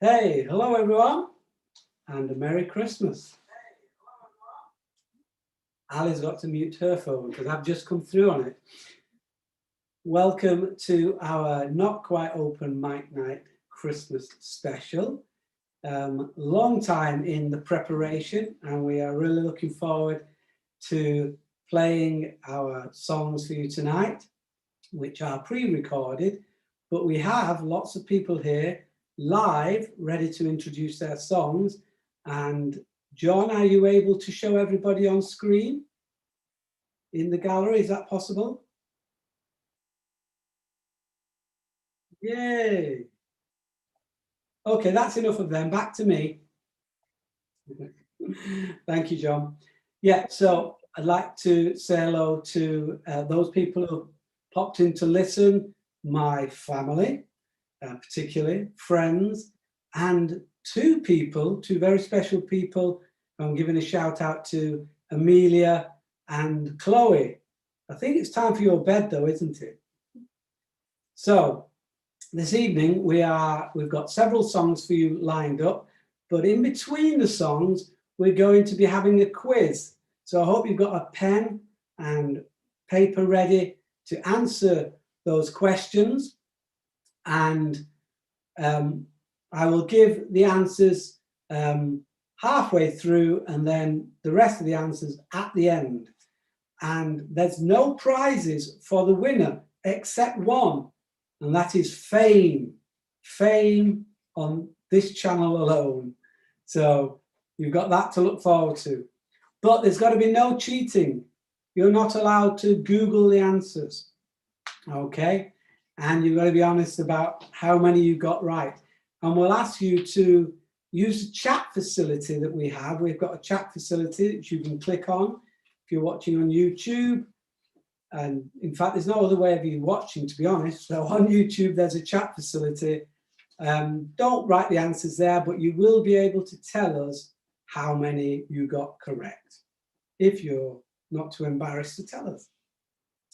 Hey, hello everyone, and a Merry Christmas. Ali's got to mute her phone because I've just come through on it. Welcome to our Not Quite Open Mic Night Christmas special. Long time in the preparation, and we are really looking forward to playing our songs for you tonight, which are pre-recorded, but we have lots of people here live, ready to introduce their songs. And John, are you able to show everybody on screen in the gallery? Is that possible? Yay. Okay, that's enough of them. Back to me. Thank you, John. Yeah, so I'd like to say hello to those people who popped in to listen, my family, particularly friends, and two very special people. I'm giving a shout out to Amelia and Chloe. I think it's time for your bed though, isn't it? So this evening we've got several songs for you lined up, but in between the songs we're going to be having a quiz. So I hope you've got a pen and paper ready to answer those questions. And I will give the answers halfway through and then the rest of the answers at the end. And there's no prizes for the winner except one, and that is fame. Fame on this channel alone. So you've got that to look forward to. But there's got to be no cheating. You're not allowed to Google the answers. Okay? And you've got to be honest about how many you got right. And we'll ask you to use the chat facility that we have. We've got a chat facility that you can click on if you're watching on YouTube. And in fact, there's no other way of you watching, to be honest. So on YouTube, there's a chat facility. Don't write the answers there, but you will be able to tell us how many you got correct, if you're not too embarrassed to tell us.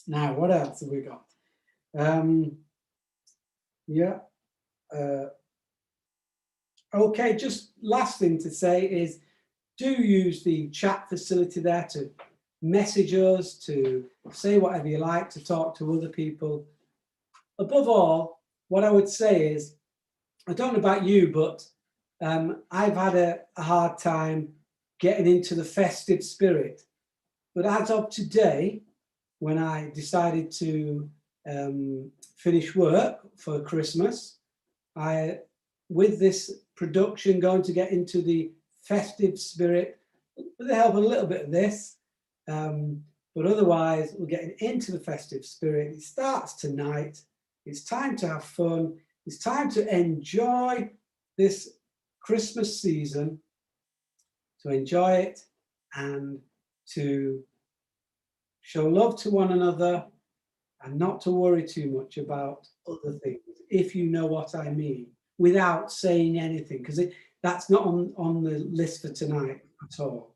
Now, what else have we got? Okay, just last thing to say is do use the chat facility there to message us, to say whatever you like, to talk to other people. Above all, what I would say is, I don't know about you, but I've had a hard time getting into the festive spirit. But as of today, when I decided to finish work for Christmas, with this production, going to get into the festive spirit with the help of a little bit of this, but otherwise we're getting into the festive spirit. It starts tonight. It's time to have fun. It's time to enjoy this Christmas season, to enjoy it and to show love to one another and not to worry too much about other things, if you know what I mean, without saying anything, because that's not on the list for tonight at all.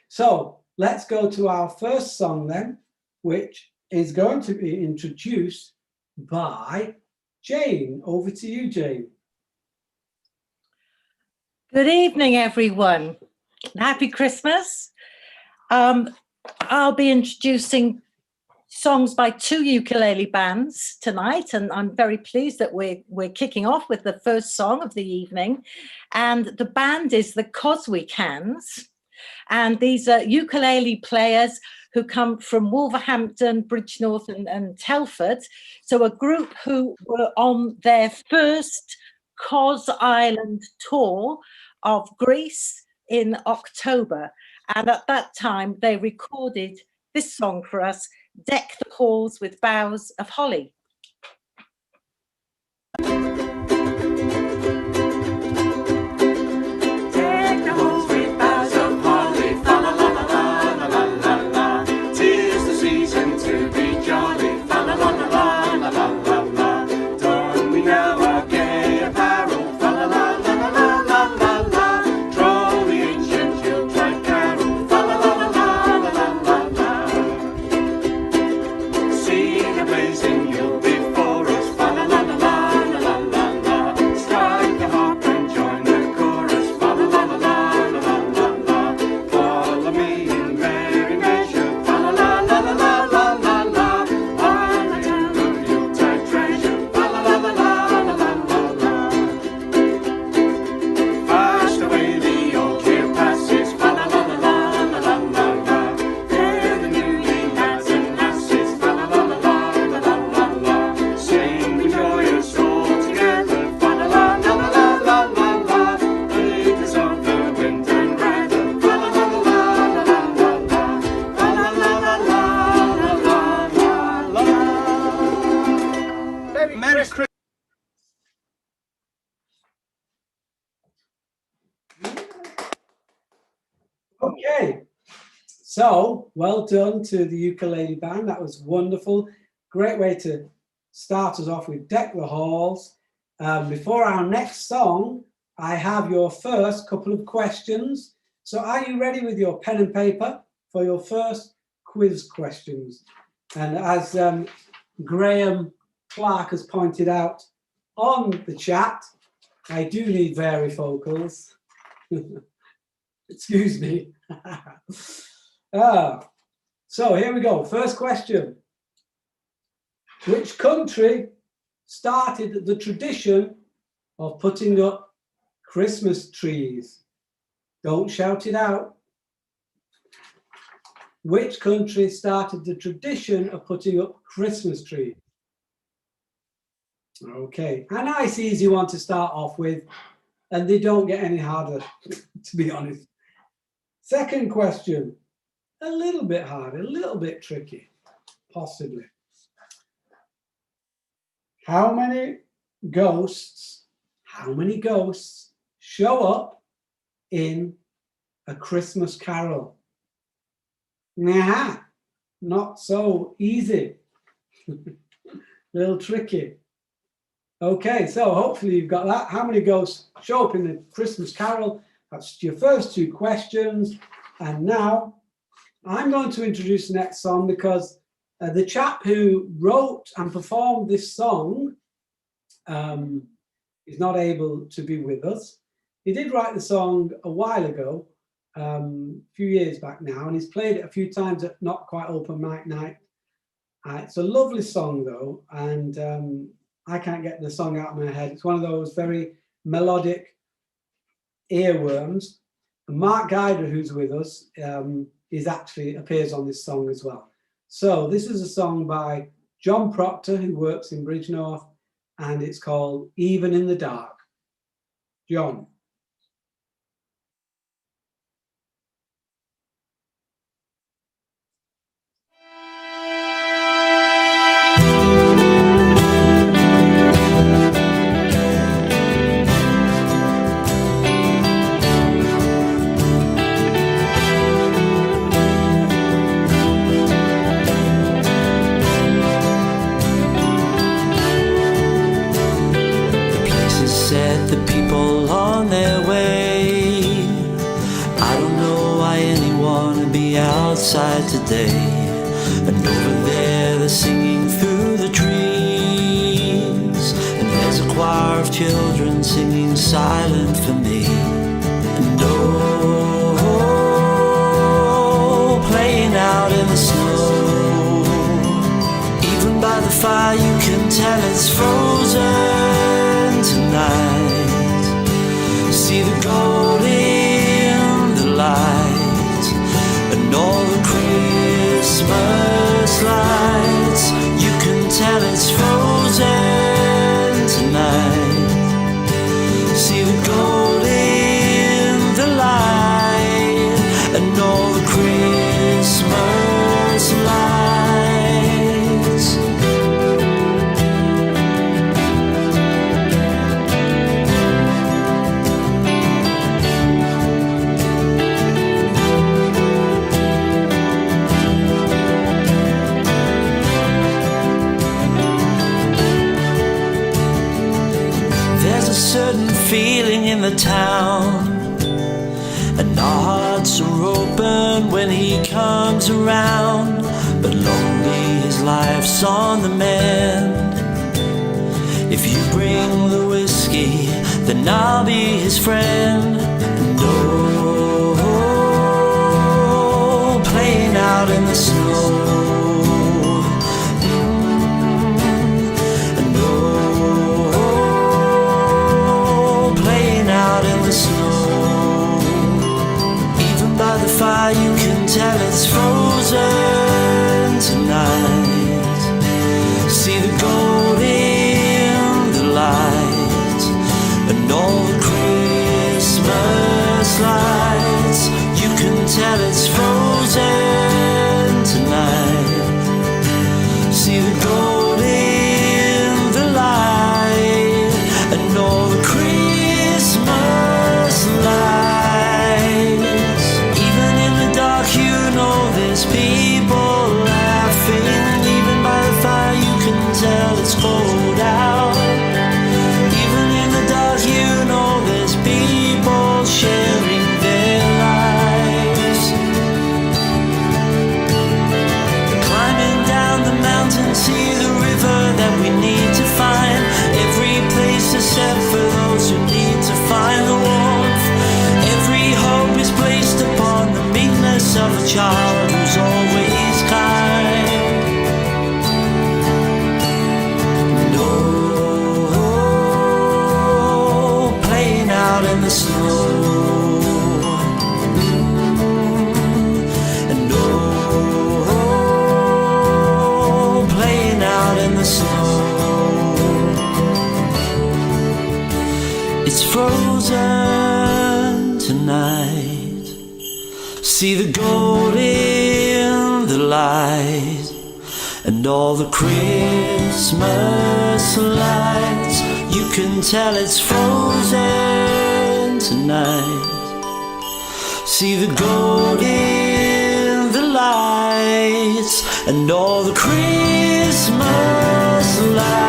So let's go to our first song then, which is going to be introduced by Jane. Over to you, Jane. Good evening, everyone. Happy Christmas. I'll be introducing songs by two ukulele bands tonight, and I'm very pleased that we're kicking off with the first song of the evening. And the band is the Coswick Hands, and these are ukulele players who come from Wolverhampton, Bridgnorth and Telford. So a group who were on their first Cos Island tour of Greece in October. And at that time, they recorded this song for us, Deck the Halls with Boughs of Holly. Blazing, you'll So well done to the ukulele band. That was wonderful. Great way to start us off with Deck the Halls. Before our next song, I have your first couple of questions. So are you ready with your pen and paper for your first quiz questions? And as Graham Clark has pointed out on the chat, I do need varifocals. Excuse me. So here we go. First question. Which country started the tradition of putting up Christmas trees? Don't shout it out. Which country started the tradition of putting up Christmas trees? Okay, a nice easy one to start off with, and they don't get any harder, to be honest. Second question, a little bit harder, a little bit tricky, possibly. How many ghosts show up in A Christmas Carol? Nah, not so easy. Little tricky. Okay, so hopefully you've got that. How many ghosts show up in the Christmas Carol? That's your first two questions. And now I'm going to introduce the next song because the chap who wrote and performed this song is not able to be with us. He did write the song a while ago, a few years back now, and he's played it a few times at Not Quite Open Mic Night. It's a lovely song though, and I can't get the song out of my head. It's one of those very melodic earworms. And Mark Guyder, who's with us, is actually appears on this song as well. So this is a song by John Proctor, who works in Bridgnorth, and it's called Even in the Dark. John. Outside today, and over there they're singing through the trees, and there's a choir of children singing silent for me, and oh, playing out in the snow. Even by the fire you can tell it's frozen tonight. See the gold in the light, and all the Christmas lights, you can tell it's frozen tonight. See the gold in the light, and all the Christmas lights. Certain feeling in the town, and our hearts are open when he comes around, but lonely his life's on the mend. If you bring the whiskey, then I'll be his friend. And oh, playing out in the snow, fire, you can tell it's frozen tonight. See the gold in the light, and all the Christmas see the river that we need to find. Every place is set for those who need to find the warmth. Every hope is placed upon the meekness of a child who's always kind. No playing out in the snow. It's frozen tonight. See the gold in the light, and all the Christmas lights. You can tell it's frozen tonight. See the gold in the lights, and all the Christmas lights.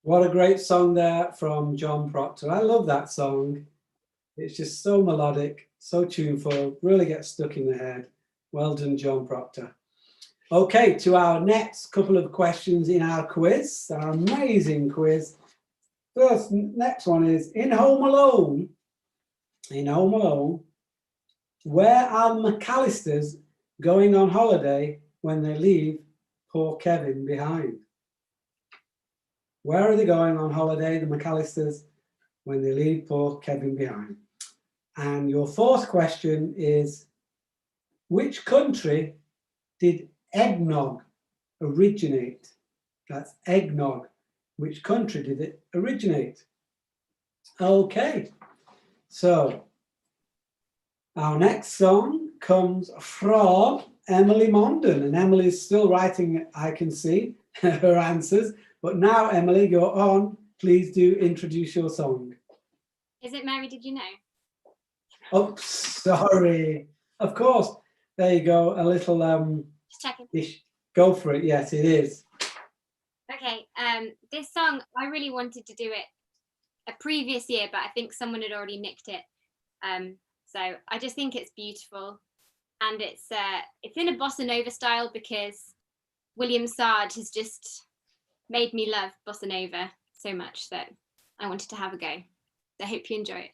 What a great song there from John Proctor. I love that song. It's just so melodic, so tuneful, really gets stuck in the head. Well done, John Proctor. Okay, to our next couple of questions in our quiz, our amazing quiz. First, next one is, in Home Alone, where are the McAllisters going on holiday when they leave poor Kevin behind? Where are they going on holiday, the McAllisters, when they leave poor Kevin behind? And your fourth question is, which country did eggnog originate? That's eggnog. Which country did it originate? Okay, so our next song comes from Emily Mondon, and Emily is still writing, I can see, her answers. But now, Emily, go on. Please do introduce your song. Is it Mary, Did You Know? Oh, sorry. Of course. There you go. A little Just checking. Go for it. Yes, it is. Okay. This song, I really wanted to do it a previous year, but I think someone had already nicked it. So I just think it's beautiful, and it's in a bossa nova style because William Sard has just made me love bossa nova so much that I wanted to have a go. So I hope you enjoy it.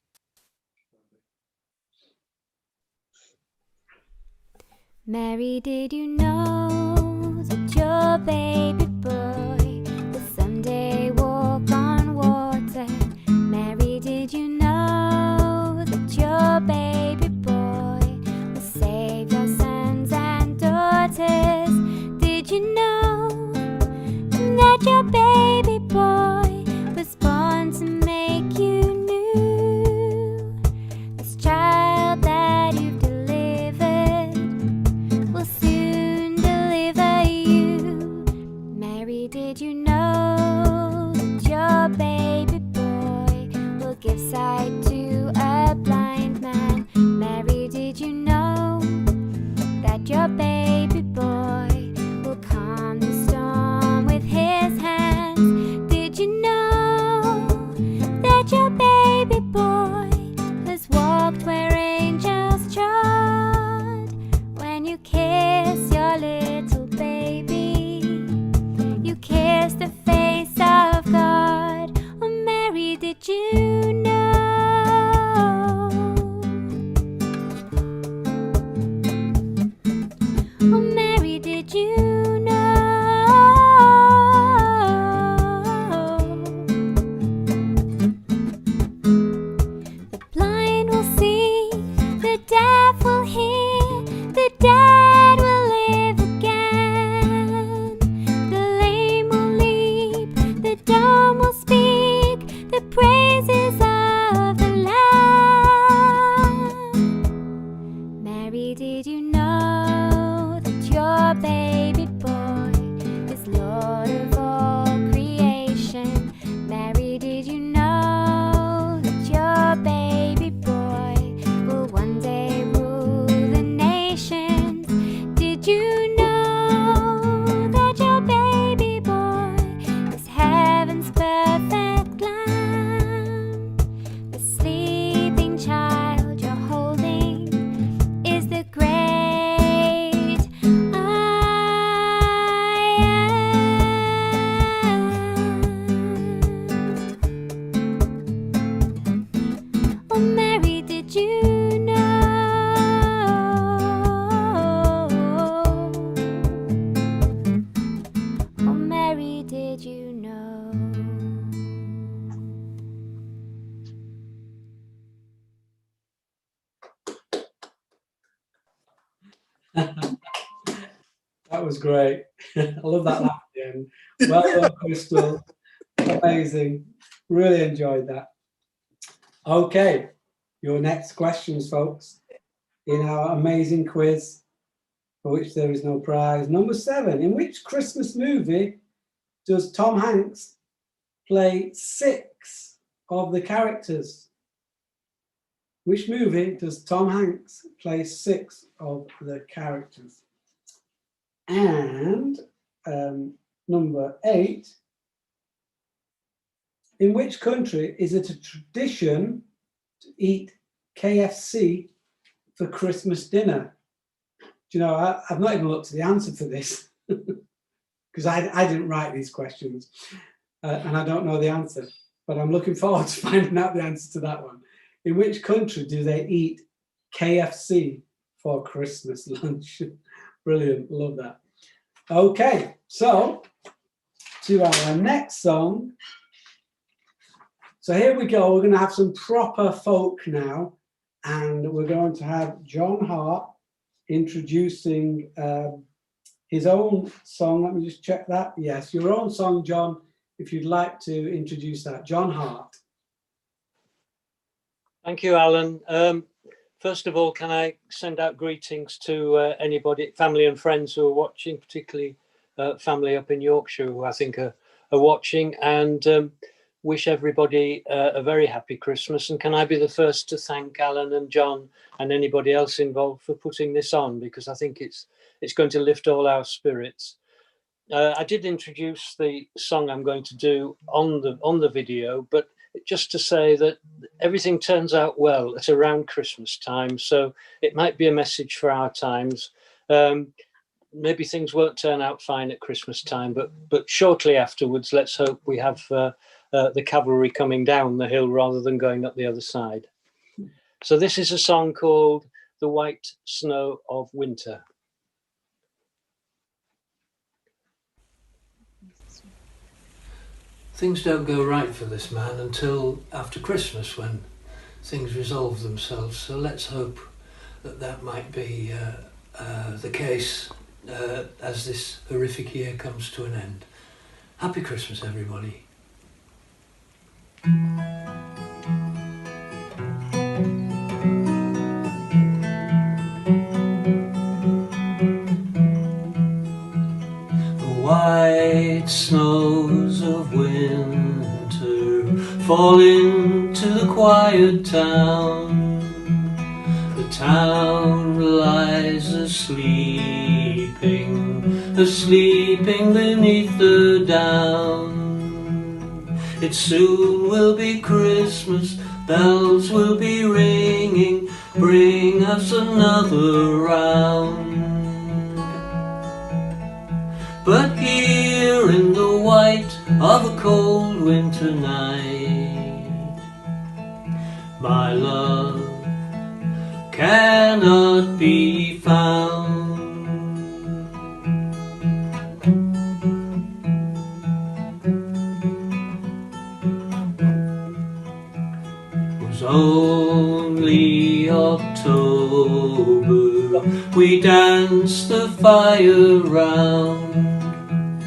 Mary, did you know that your baby boy will someday walk on water? Mary, did you know that your baby boy will save your sons and daughters? Did you know that your baby boy was born to make you new? This child that you've delivered will soon deliver you. Mary, did you know Mary, did you know that your baby boy is Lord of all creation? Mary, did you know that your baby boy will one day rule the nations? Did you know that your baby boy is heaven's perfect lamb? The sleeping child you're holding is the great I am. Oh, Mary, did you know? Oh, Mary, did you know? That was great. I love that laugh at the end. Well done, Crystal. Amazing. Really enjoyed that. Okay, your next questions, folks, in our amazing quiz, for which there is no prize. Number 7, in which Christmas movie does Tom Hanks play 6 of the characters? Which movie does Tom Hanks play 6 of the characters? And number 8, in which country is it a tradition to eat KFC for Christmas dinner? Do you know, I've not even looked at the answer for this because I didn't write these questions and I don't know the answer, but I'm looking forward to finding out the answer to that one. In which country do they eat KFC for Christmas lunch? Brilliant, love that. Okay, so to our next song. So here we go, we're going to have some proper folk now, and we're going to have John Hart introducing his own song. Let me just check that. Yes, your own song, John, if you'd like to introduce that. John Hart. Thank you, Alan. First of all, can I send out greetings to anybody, family and friends who are watching, particularly family up in Yorkshire who I think are watching, and wish everybody a very happy Christmas. And can I be the first to thank Alan and John and anybody else involved for putting this on, because I think it's going to lift all our spirits. I did introduce the song I'm going to do on the video, but just to say that everything turns out well at around Christmas time, so it might be a message for our times. Maybe things won't turn out fine at Christmas time, but shortly afterwards, let's hope we have the cavalry coming down the hill rather than going up the other side. So this is a song called The White Snow of Winter. Things don't go right for this man until after Christmas, when things resolve themselves. So let's hope that might be the case as this horrific year comes to an end. Happy Christmas, everybody. The white snows of winter fall into the quiet town. The town lies asleeping beneath the down. It soon will be Christmas, bells will be ringing, bring us another round. But here in the white of a cold winter night, my love cannot be found. Only October, we danced the fire round.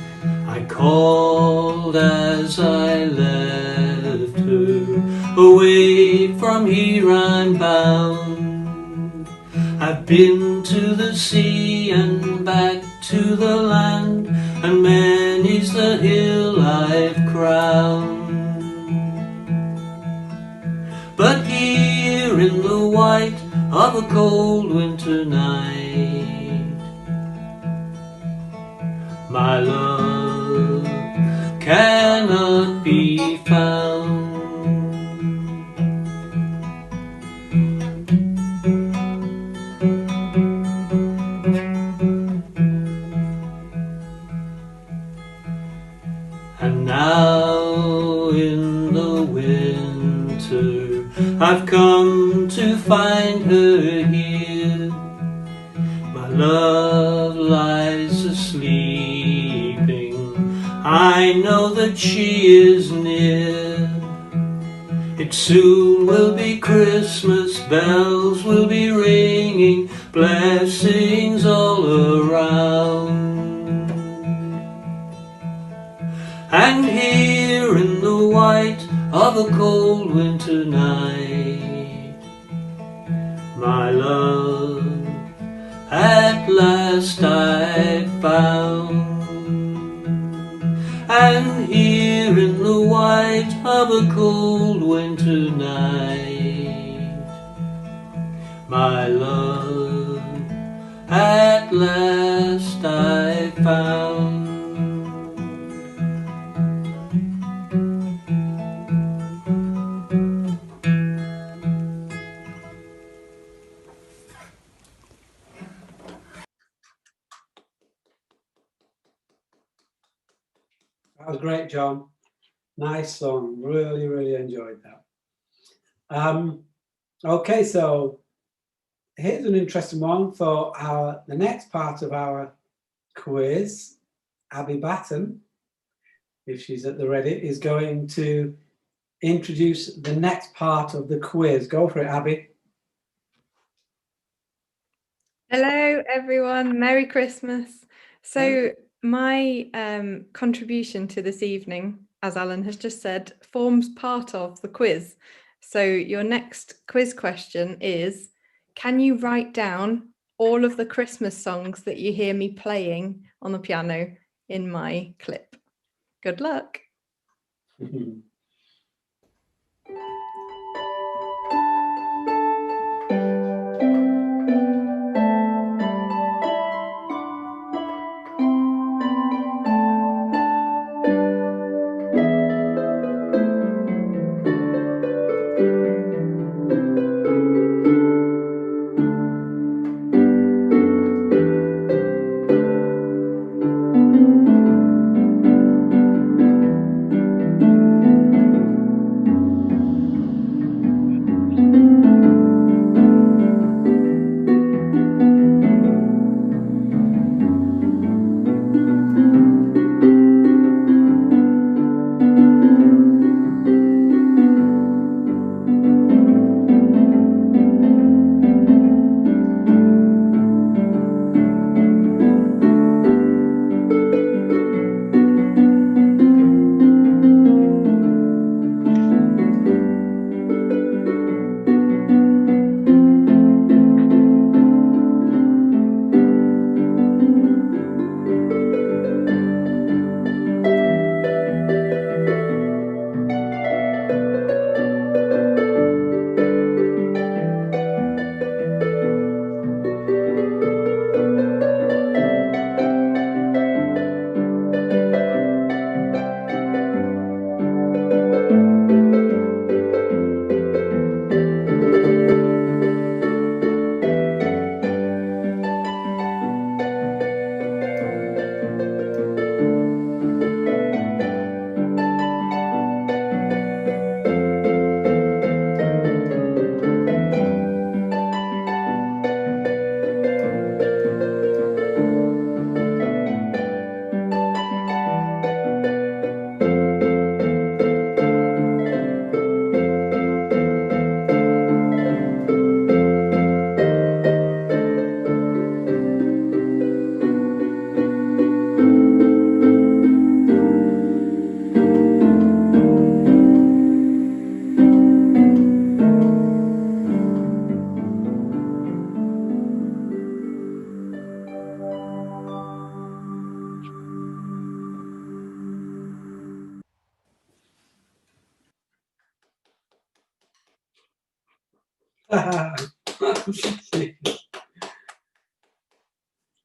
I called as I left her, away from here I'm bound. I've been to the sea and back to the land, and many's the hill I've crowned. But here in the white of a cold winter night, my love cannot be found. And now in the winter I've come to find her here. My love lies asleeping, I know that she is near. It soon will be Christmas, bells will be ringing, blessings all around. And here in the white of a cold winter night, my love at last I found. And here in the white of a cold winter night, my love at last I found. That was great, John. Nice song. Really, really enjoyed that. Okay, so here's an interesting one for the next part of our quiz. Abby Batten, if she's at the ready, is going to introduce the next part of the quiz. Go for it, Abby. Hello, everyone. Merry Christmas. So my contribution to this evening, as Alan has just said, forms part of the quiz. So your next quiz question is, can you write down all of the Christmas songs that you hear me playing on the piano in my clip? Good luck.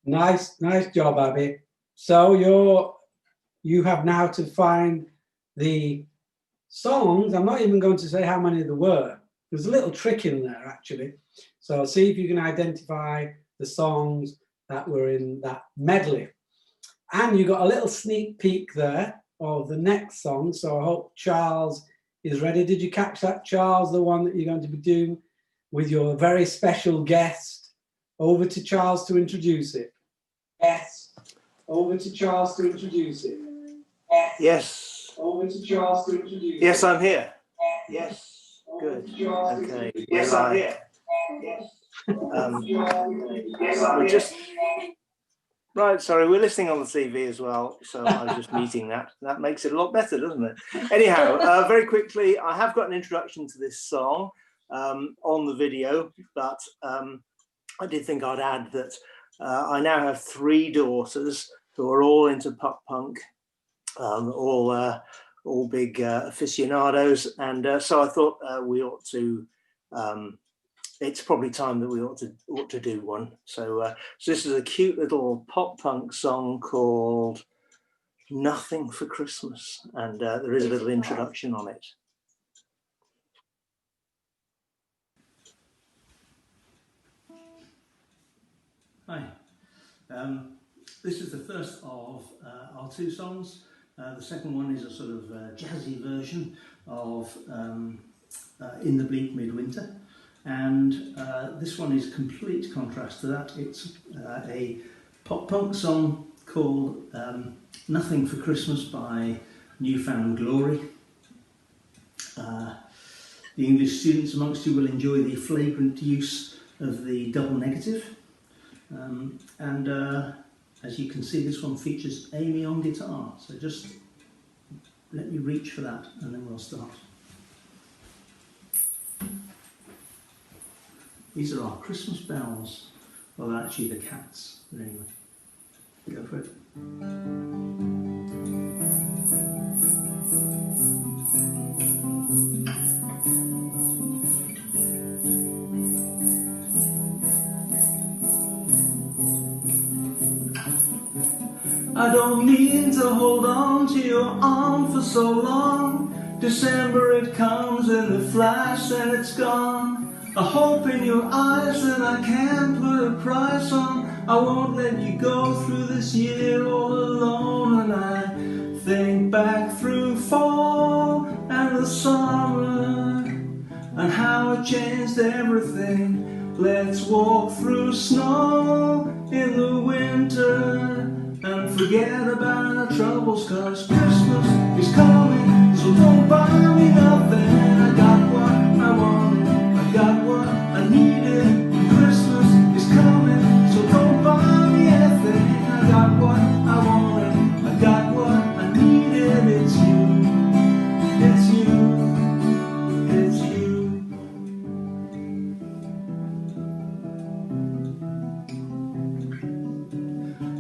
Nice job, Abby. So you have now to find the songs. I'm not even going to say how many there were. There's a little trick in there, actually. So see if you can identify the songs that were in that medley. And you got a little sneak peek there of the next song. So I hope Charles is ready. Did you catch that, Charles? The one that you're going to be doing with your very special guest. Over to Charles to introduce it. Yes. Over to Charles to introduce it. Yes. Over to Charles to introduce it. Yes, I'm here. Yes. Good. Okay. Yes, I'm here. We're just right. Sorry, we're listening on the TV as well, so I was just muting that. That makes it a lot better, doesn't it? Anyhow, very quickly, I have got an introduction to this song on the video, but I did think I'd add that I now have 3 daughters who are all into pop punk, all big aficionados, and so I thought we ought to. It's probably time that we ought to do one. So this is a cute little pop punk song called "Nothing for Christmas," and there is a little introduction on it. Hi. This is the first of our 2 songs. The second one is a sort of jazzy version of In the Bleak Midwinter, and this one is complete contrast to that. It's a pop punk song called Nothing for Christmas by Newfound Glory. The English students amongst you will enjoy the flagrant use of the double negative. As you can see, this one features Amy on guitar, so just let me reach for that and then we'll start. These are our Christmas bells. Well, they're actually the cats, but anyway, go for it. I don't mean to hold on to your arm for so long. December it comes in a flash and it's gone. A hope in your eyes that I can't put a price on. I won't let you go through this year all alone. And I think back through fall and the summer and how it changed everything. Let's walk through snow in the winter and forget about our troubles, 'cause Christmas is coming, so don't buy me nothing. I got what I wanted, I got what I needed. Christmas is coming, so don't buy me anything. I got what I wanted, I got what I needed. It's you, it's you, it's you.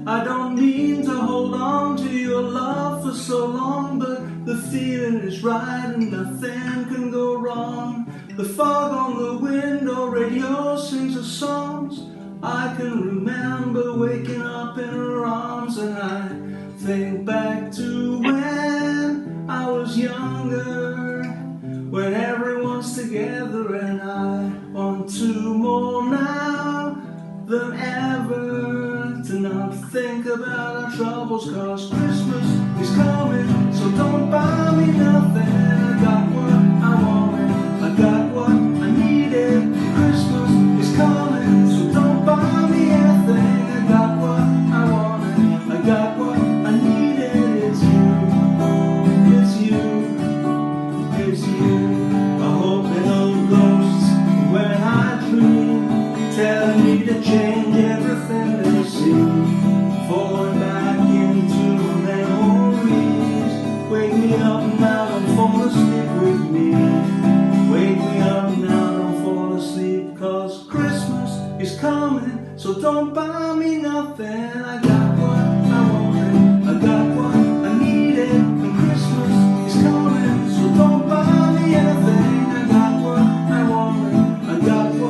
I don't mean to hold on to your love for so long, but the feeling is right and nothing can go wrong. The fog on the window, radio sings the songs. I can remember waking up in her arms, and I think back to when I was younger, when everyone's together, and I want to more now than ever to not think about our troubles, 'cause Christmas is coming, so don't buy me nothing. I got what I wanted, I got what I needed. Christmas is coming, so don't buy me anything. I got what I wanted, I got what I needed. It's you, it's you, it's you. I'm hoping on ghosts when I dream, telling me to change everything they see. Falling back into memories. Wake me up now, don't fall asleep with me. Wake me up now, don't fall asleep, 'cause Christmas is coming, so don't buy me nothing. I got what I wanted, I got what I needed, and Christmas is coming, so don't buy me anything. I got what I wanted, I got what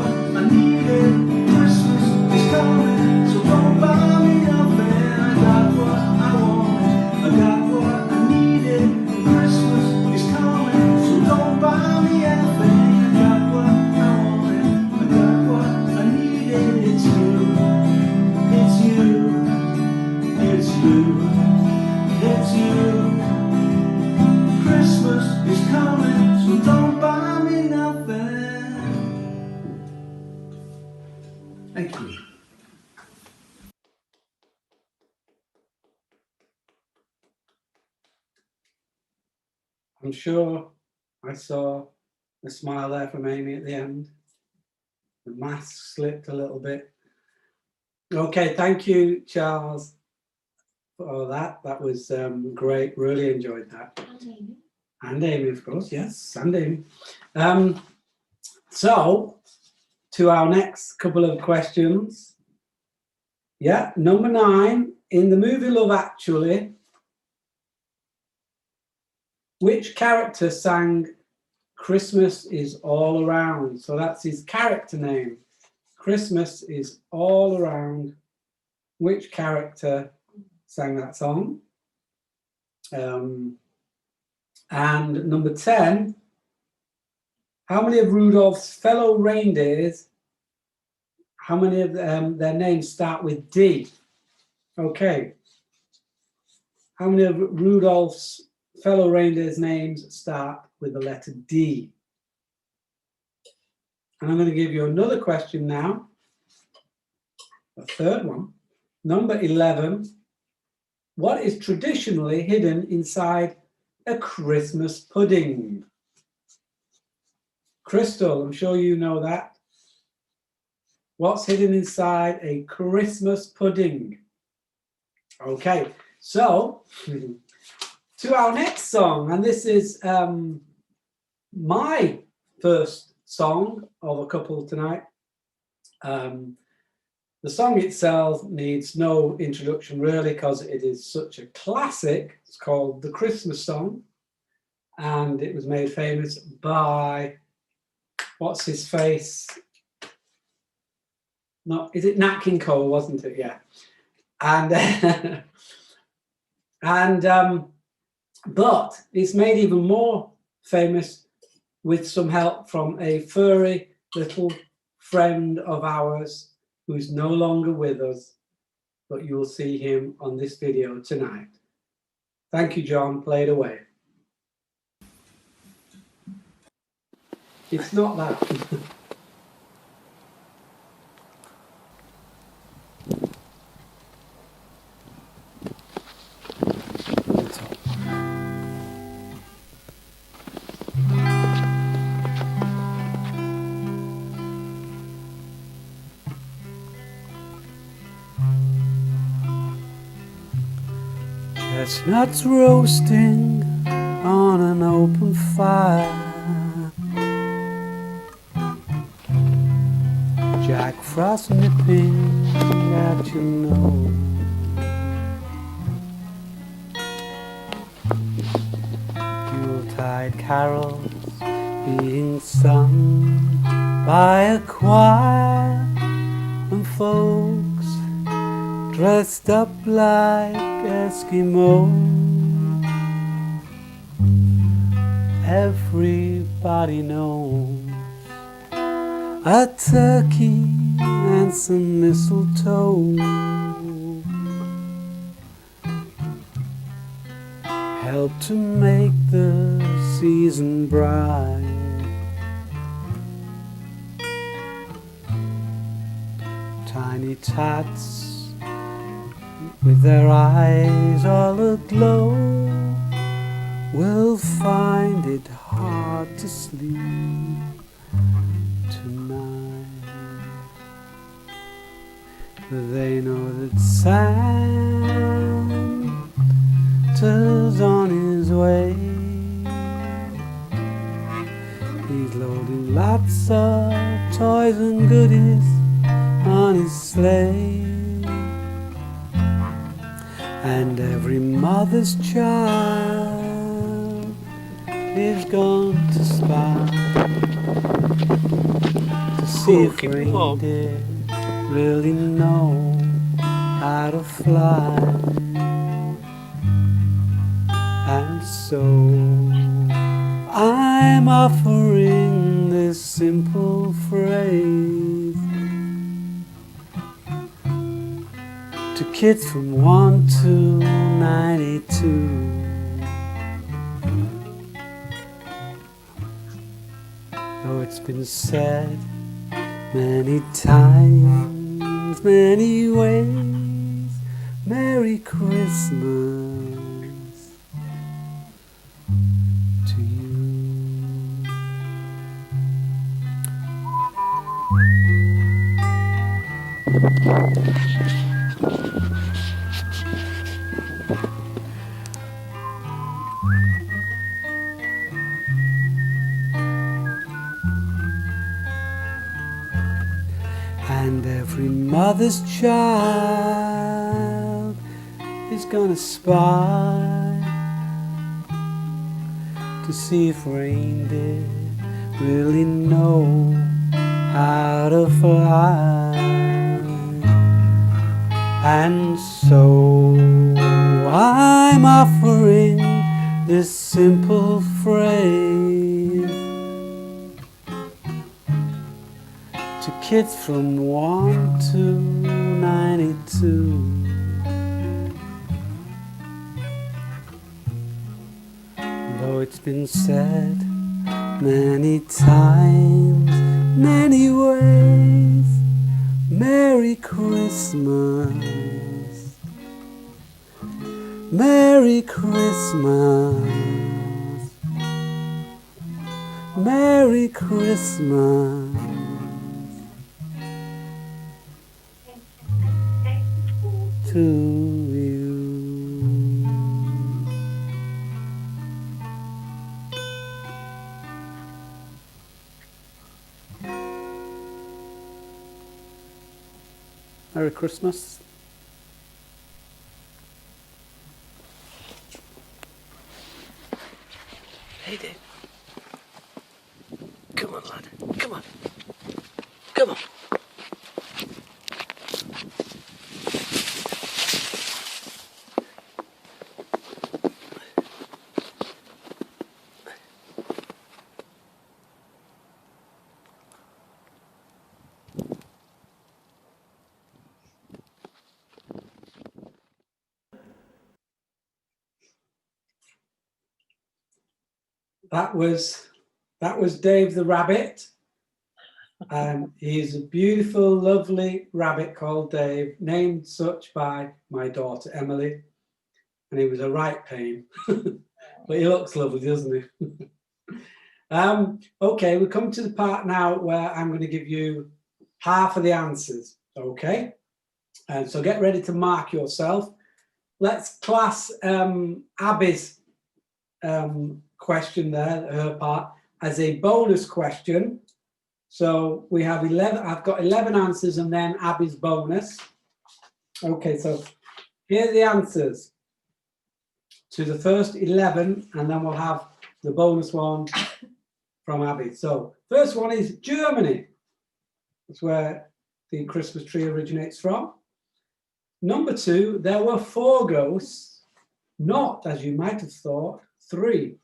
I'm sure I saw a smile there from Amy at the end. The mask slipped a little bit. Okay, thank you, Charles, for that. That was great. Really enjoyed that. And Amy, of course, yes, and Amy. So, to our next couple of questions. Yeah, number 9, in the movie Love Actually, which character sang Christmas is all around? So that's his character name. Christmas is all around. Which character sang that song? And number 10, how many of Rudolph's fellow reindeers, how many of their names start with D? Okay. How many of Rudolph's fellow reindeers' names start with the letter D? And I'm going to give you another question now. A third one. Number 11. What is traditionally hidden inside a Christmas pudding? Crystal, I'm sure you know that. What's hidden inside a Christmas pudding? Okay, so to our next song, and this is my first song of a couple tonight. The song itself needs no introduction really because it is such a classic. It's called The Christmas Song, and it was made famous by, what's his face? No, is it Nat King Cole, wasn't it? Yeah. And but it's made even more famous with some help from a furry little friend of ours who's no longer with us, but you'll see him on this video tonight. Thank you, John. Play it away. It's not that. Chestnuts roasting on an open fire, Jack Frost nipping at your nose, Yuletide carols being sung by a choir, and folks dressed up like Eskimos. Everybody knows a turkey and some mistletoe help to make the season bright. Tiny tots with their eyes all aglow will find it hard to sleep tonight. They know that Santa's on his way. He's loading lots of toys and goodies on his sleigh. And every mother's child is gone to spy to see if reindeer really know how to fly. And so I'm offering this simple phrase to kids from 1 to 92. Though it's been said many times, many ways, Merry Christmas to And every mother's child is gonna spy to see if reindeer really know how to fly. And so I'm offering this simple phrase to kids from 1 to 92. Though it's been said many times, many ways, Merry Christmas, Merry Christmas, Merry Christmas to you. Merry Christmas. Hey, Dave. Come on, lad. Come on. Come on. That was Dave the rabbit. He's a beautiful, lovely rabbit called Dave, named such by my daughter Emily. And he was a right pain, but he looks lovely, doesn't he? Okay, we come to the part now where I'm going to give you half of the answers. Okay, and so get ready to mark yourself. Let's class Abby's question there, her part, as a bonus question. So we have 11, I've got 11 answers and then Abby's bonus. Okay, so here are the answers to the first 11, and then we'll have the bonus one from Abby. So first one is Germany. That's where the Christmas tree originates from. Number 2, there were 4 ghosts, not, as you might have thought, 3.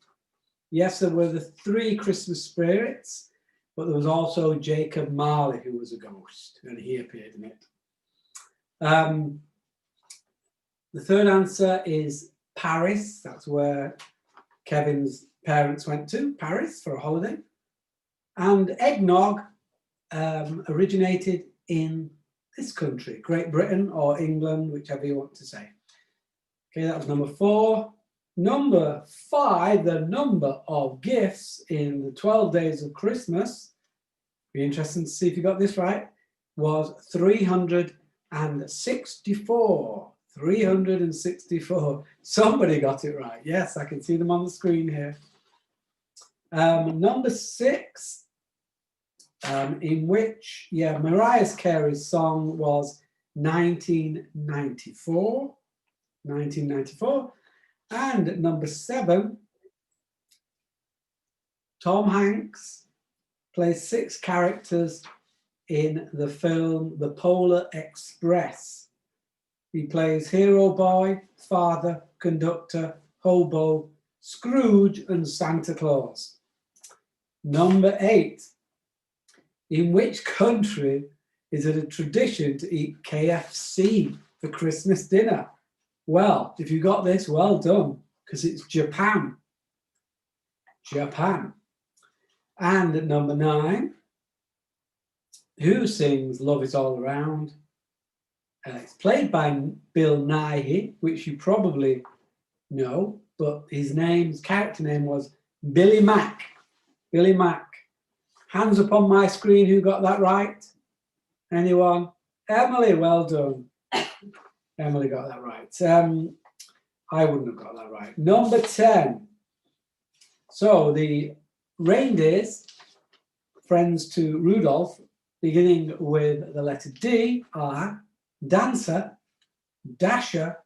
Yes, there were the 3 Christmas spirits, but there was also Jacob Marley, who was a ghost, and he appeared in it. The third answer is Paris. That's where Kevin's parents went to, Paris, for a holiday. And eggnog originated in this country, Great Britain or England, whichever you want to say. Okay, that was number 4. Number 5, the number of gifts in the 12 days of Christmas, be interesting to see if you got this right, was 364. 364. Somebody got it right. Yes, I can see them on the screen here. Number 6, in which, Mariah Carey's song was 1994. 1994. And number 7, Tom Hanks plays 6 characters in the film The Polar Express. He plays hero boy, father, conductor, hobo, Scrooge, and Santa Claus. Number 8, in which country is it a tradition to eat KFC for Christmas dinner? Well, if you got this, well done, because it's Japan. Japan. And at number 9, who sings Love Is All Around? It's played by Bill Nighy, which you probably know, but his character name was Billy Mack. Billy Mack. Hands up on my screen, who got that right? Anyone? Emily, well done. Emily got that right. I wouldn't have got that right. Number 10. So the reindeers, friends to Rudolph, beginning with the letter D, are Dancer, Dasher,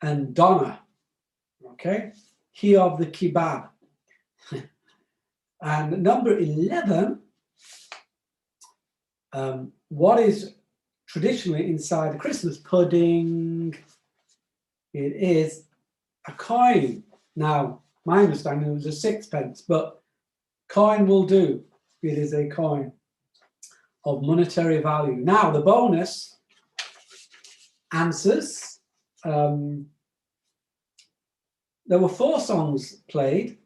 and Donna. Okay, he of the kebab. And number 11, what is traditionally inside a Christmas pudding? It is a coin. Now, my understanding it was a sixpence, but coin will do. It is a coin of monetary value. Now, the bonus answers. There were 4 songs played.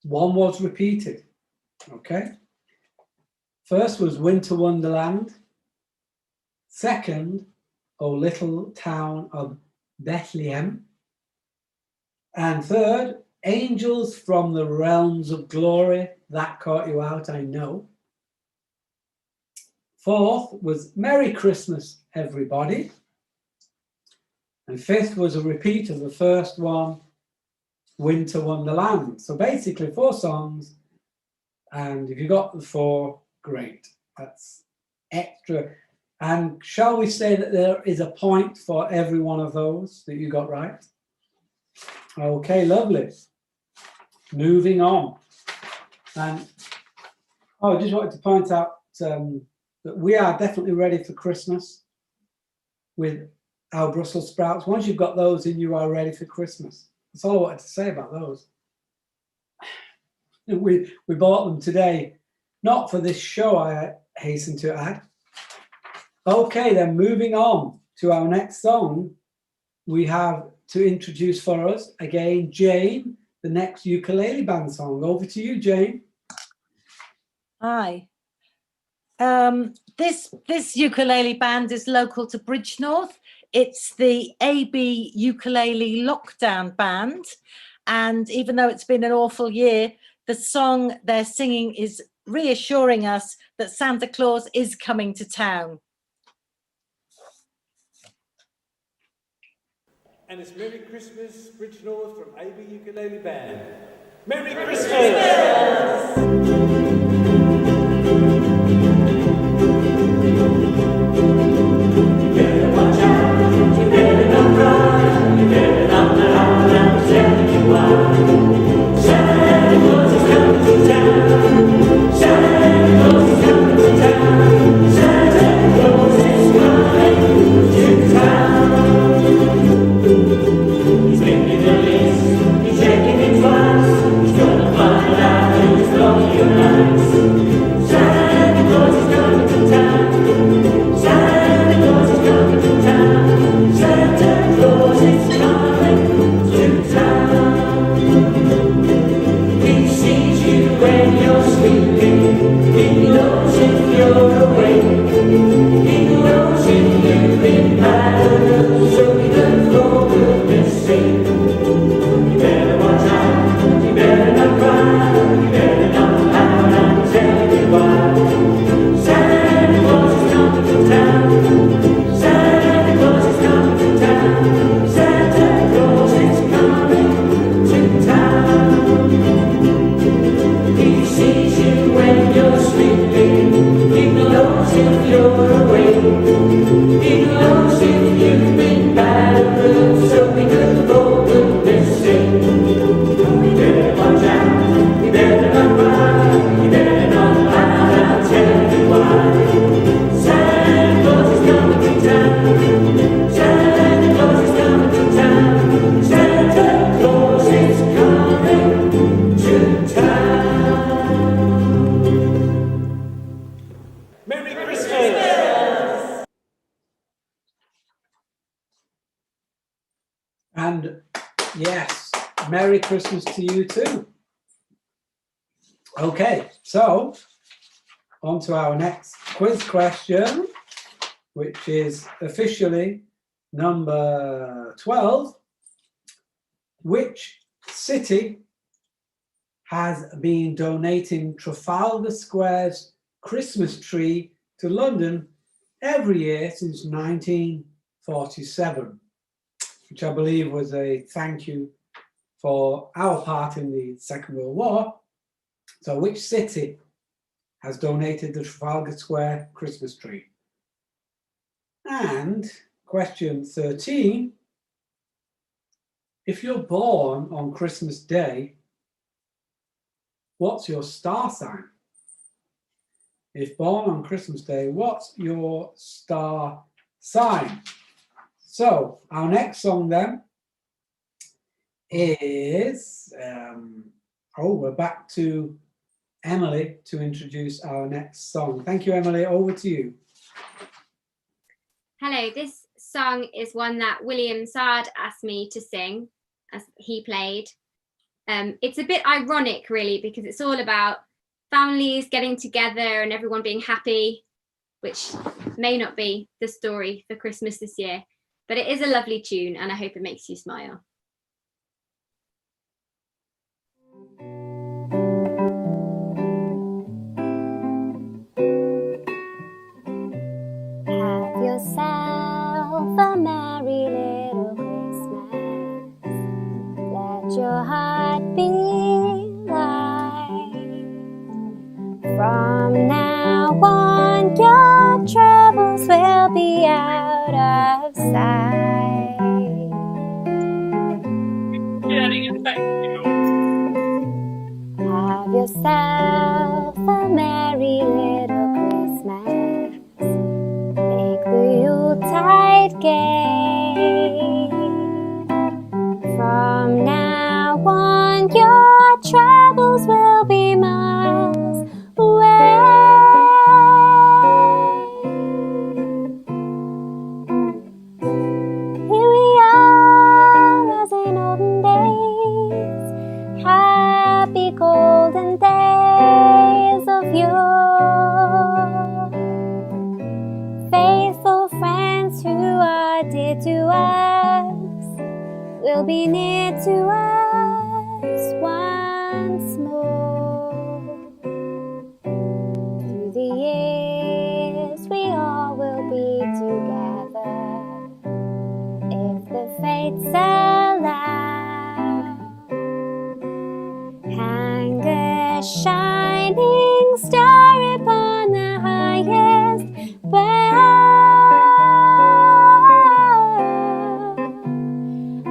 1 was repeated. Okay. First was Winter Wonderland. Second, O Little Town of Bethlehem. And third, Angels from the Realms of Glory. That caught you out, I know. Fourth was Merry Christmas, Everybody. And fifth was a repeat of the first one, Winter Wonderland. So basically 4 songs. And if you got the 4, great. That's extra. And shall we say that there is a point for every one of those that you got right? Okay, lovely. Moving on. And I just wanted to point out that we are definitely ready for Christmas with our Brussels sprouts. Once you've got those in, you are ready for Christmas. That's all I wanted to say about those. We bought them today, not for this show, I hasten to add. Okay, then moving on to our next song, we have to introduce for us again Jane, the next ukulele band song. Over to you, Jane. Hi. This ukulele band is local to Bridgnorth. It's the AB Ukulele Lockdown Band. And even though it's been an awful year, the song they're singing is reassuring us that Santa Claus is coming to town. And it's Merry Christmas, Bridgnorth from AB Ukulele Band. Merry Christmas! You better watch out, you better not cry, you better not laugh, I'm telling you why. Santa Claus is coming to town, Santa Claus is coming to town, Santa Claus is coming to town. He's making a list, he's checking it twice, he's gonna find out who's naughty or nice. Santa Claus is coming to town, Santa Claus is coming to town, Santa Claus is coming to town. He sees you when you're sleeping, he knows if you're awake, he knows if you've been bad, so he does for goodness sake. You better watch out, you better not cry, you better not laugh, I'll tell you why. Santa Claus is coming to town, Santa Claus is coming to town, Santa Claus is coming to town. He sees you when you're sleeping, he knows if you're awake, he knows if you've been bad or good, so be good for goodness sake. You better watch out, you better not cry, you better not laugh, I'll tell you why. Santa Claus is coming to town, Santa Claus is coming to town, Santa Claus is coming to town. Merry Christmas! And yes, Merry Christmas to you too. Okay, so on to our next quiz question, which is officially number 12. Which city has been donating Trafalgar Square's Christmas tree to London every year since 1947, which I believe was a thank you for our part in the Second World War. So which city has donated the Trafalgar Square Christmas tree? And question 13, if you're born on Christmas Day, what's your star sign? If born on Christmas Day, what's your star sign? So our next song then is, we're back to Emily to introduce our next song. Thank you, Emily. Over to you. Hello, this song is one that William Sard asked me to sing as he played. It's a bit ironic, really, because it's all about families getting together and everyone being happy, which may not be the story for Christmas this year, but it is a lovely tune and I hope it makes you smile. Have yourself a merry little Christmas. Let your heart be light. From now on, your troubles will be out of sight. Have yourself a merry little Christmas. Make the Yuletide gay. From now on, your troubles will be miles away. Here we are as in olden days, happy golden days of yore. Faithful friends who are dear to us will be near to us once more. Through the years we all will be together, if the fates allow. Hang a shining star upon the highest bough,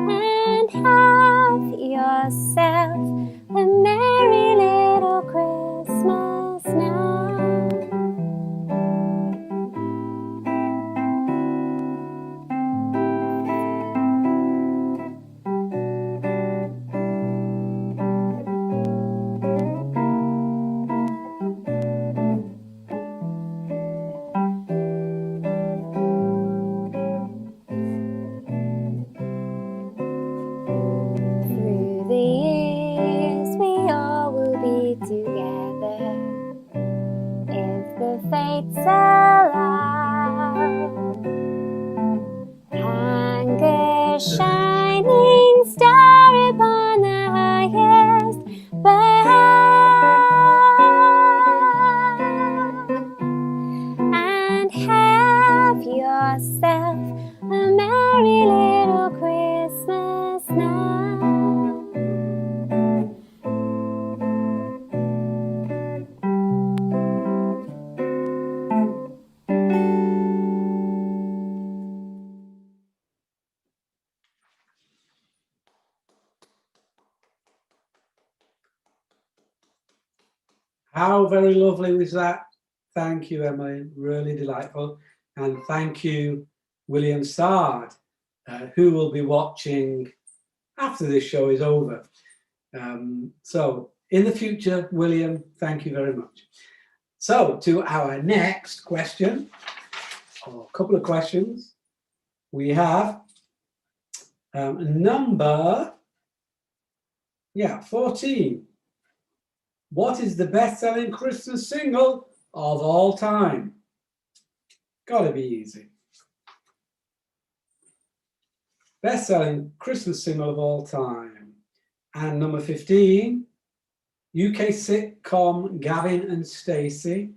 and have yourself a merry little Christmas now. Through the years we all will be together, if the fates allow. Hang a shining star upon the highest bough, and have yourself a merry little Christmas now. How very lovely was that? Thank you, Emily. Really delightful. And thank you, William Sard, who will be watching after this show is over. So in the future, William, thank you very much. So to our next question, or a couple of questions, we have number 14. What is the best-selling Christmas single of all time? Gotta be easy. Best-selling Christmas single of all time. And number 15, UK sitcom Gavin and Stacey.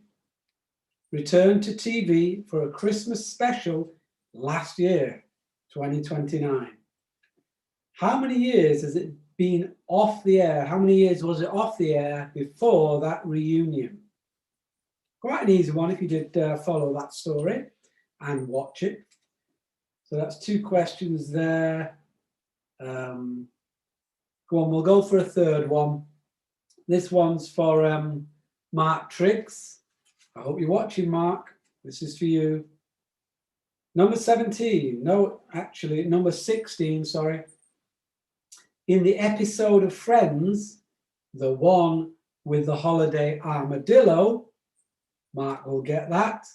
returned to TV for a Christmas special last year, 2029. How many years has it been off the air? How many years was it off the air before that reunion? Quite an easy one if you did follow that story and watch it. So that's 2 questions there. Go on, we'll go for a third one. This one's for Mark Triggs. I hope you're watching, Mark. This is for you. Number 17. No, actually, number 16, sorry. In the episode of Friends, the one with the holiday armadillo, Mark will get that.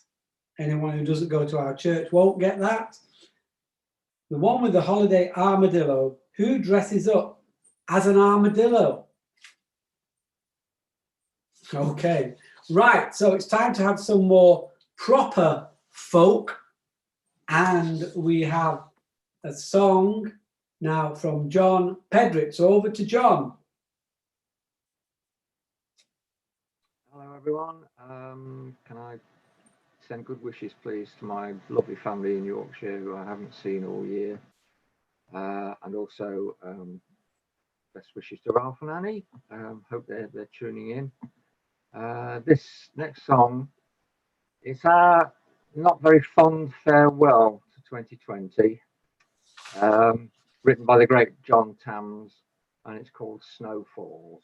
Anyone who doesn't go to our church won't get that. The one with the holiday armadillo, who dresses up as an armadillo? Okay, right, so it's time to have some more proper folk, and we have a song now from John Pedrick. So over to John. Hello everyone. Can I send good wishes please to my lovely family in Yorkshire who I haven't seen all year, and also best wishes to Ralph and Annie. Hope they're tuning in. This next song is our not very fond farewell to 2020, written by the great John Tams, and it's called Snowfalls.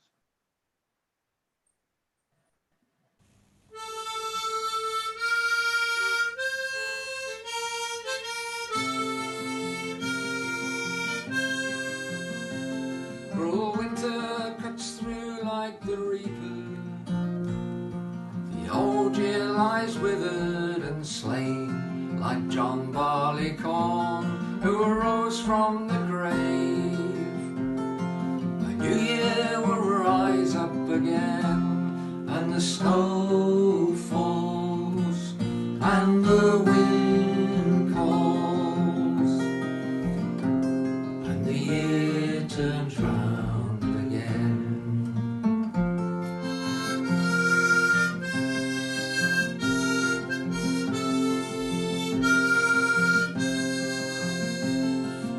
Cruel winter cuts through like the reaper. The old year lies withered and slain, like John Barleycorn, who arose from the grave. A new year will rise up again, and the snow falls, and the wind calls, and the year turns round again.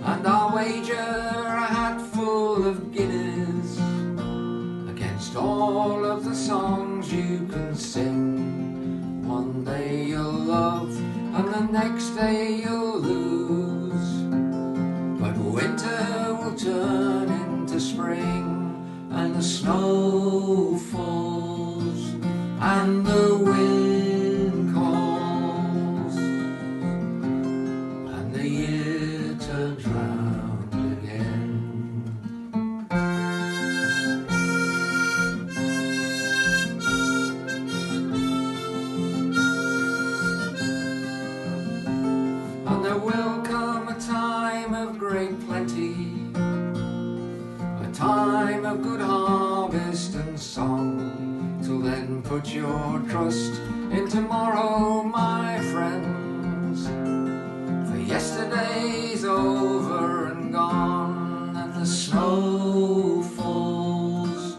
And I'll wager a hatful of guineas against all of the songs you can sing. One day you'll love, and the next day you'll lose. But winter will turn into spring, and the snow falls, and the wind calls, and the year turns round again. And there will come a time of great plenty, a time of good harvest and song. Till then put your trust in tomorrow, my friends, for yesterday's over and gone, and the snow falls,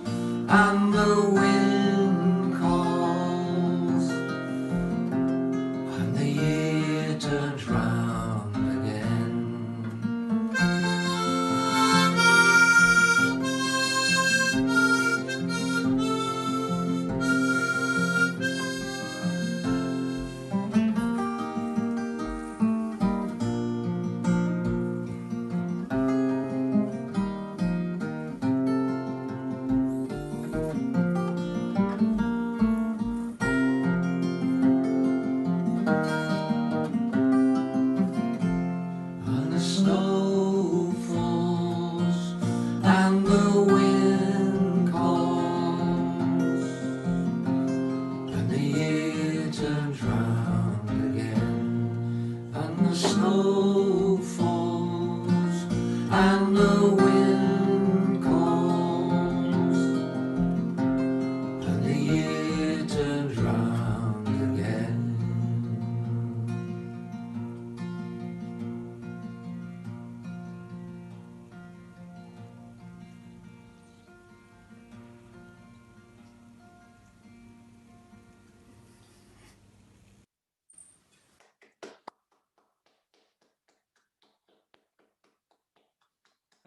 and the wind calls, and the year turns round again. And the snow falls, and the wind calls, and the year turns round again. And the snow falls, and the wind calls, and the year turns round again.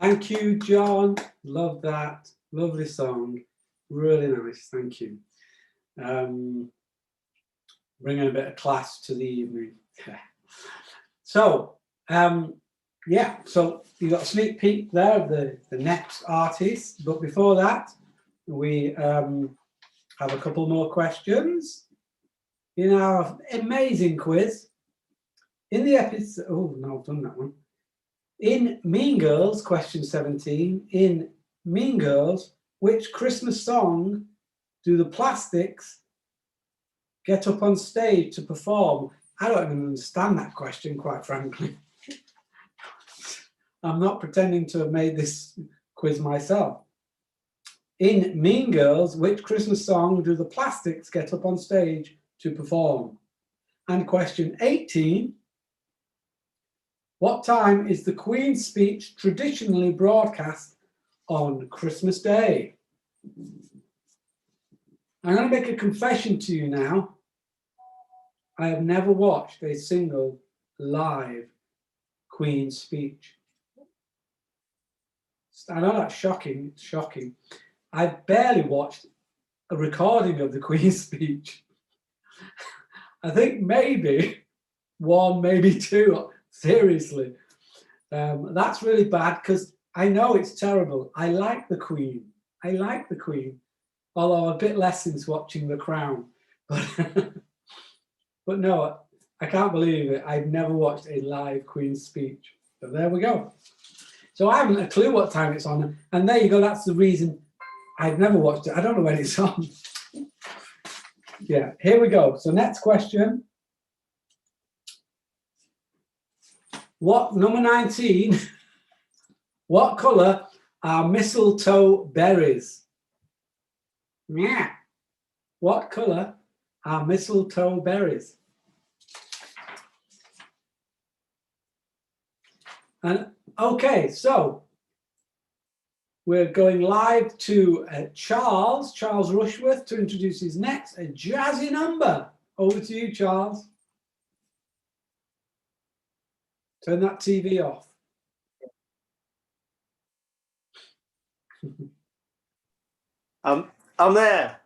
Thank you, John. Love that. Lovely song. Really nice. Thank you. Bringing a bit of class to the evening. So, yeah, so you got a sneak peek there of the next artist. But before that, we have a couple more questions in our amazing quiz. In the episode, oh no, I've done that one. In Mean Girls, question 17, in Mean Girls, which Christmas song do the Plastics get up on stage to perform? I don't even understand that question, quite frankly. I'm not pretending to have made this quiz myself. In Mean Girls, which Christmas song do the Plastics get up on stage to perform? And question 18, what time is the Queen's speech traditionally broadcast on Christmas Day? I'm going to make a confession to you now. I have never watched a single live Queen's speech. I know that's shocking, it's shocking. I've barely watched a recording of the Queen's speech. I think maybe one, maybe two, seriously. That's really bad because I know it's terrible. I like the Queen. I like the Queen, although a bit less since watching The Crown. But no, I can't believe it. I've never watched a live Queen's speech. But there we go. So I haven't a clue what time it's on. And there you go. That's the reason I've never watched it. I don't know when it's on. Yeah, here we go. So next question. What, number 19, what colour are mistletoe berries? Yeah. What colour are mistletoe berries? And okay, so we're going live to Charles Rushworth to introduce his next a jazzy number. Over to you, Charles. Turn that TV off. I'm there.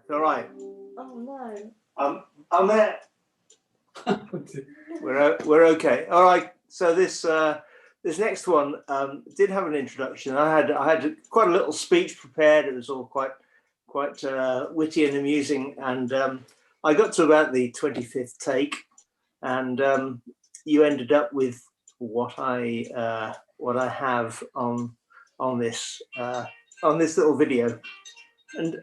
It's all right. Oh no. I'm there. We're okay. All right. So this next one did have an introduction. I had quite a little speech prepared. It was all quite witty and amusing. And I got to about the 25th take, and you ended up with what I have on this little video. And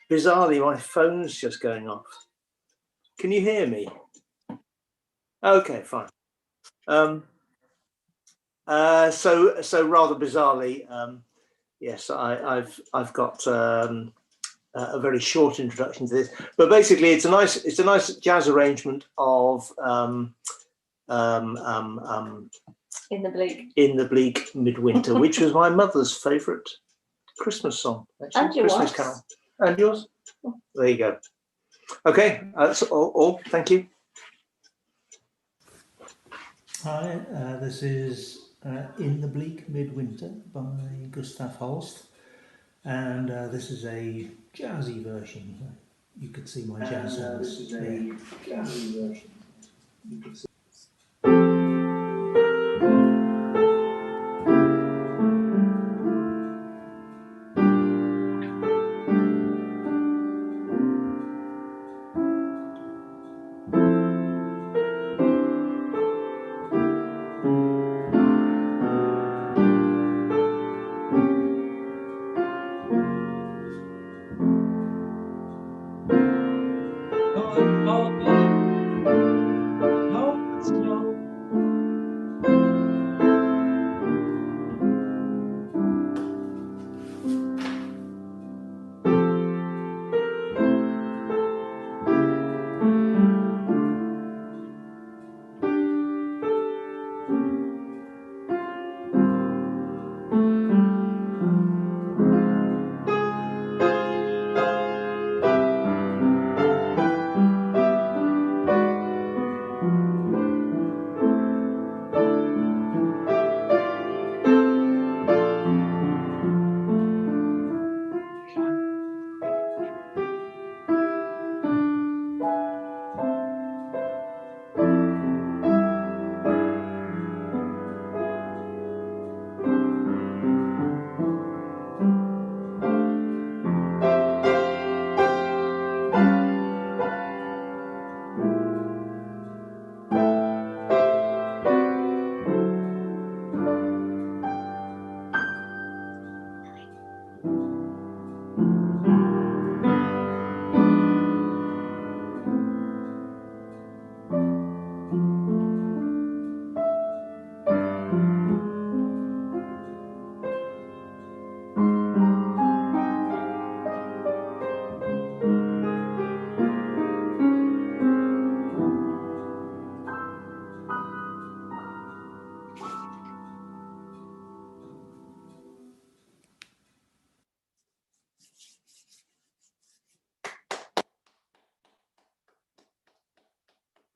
bizarrely, my phone's just going off. Can you hear me? Okay, fine. So rather bizarrely, yes, I've got a very short introduction to this, but basically it's a nice jazz arrangement of In the Bleak. In the Bleak Midwinter, which was my mother's favourite Christmas song. Actually, And yours. Christmas carol. And yours? There you go. Okay, that's all. Thank you. Hi, this is In the Bleak Midwinter by Gustav Holst, and this is a jazzy version. You could see my jazz hands. This is a jazzy version. You could see. Oh,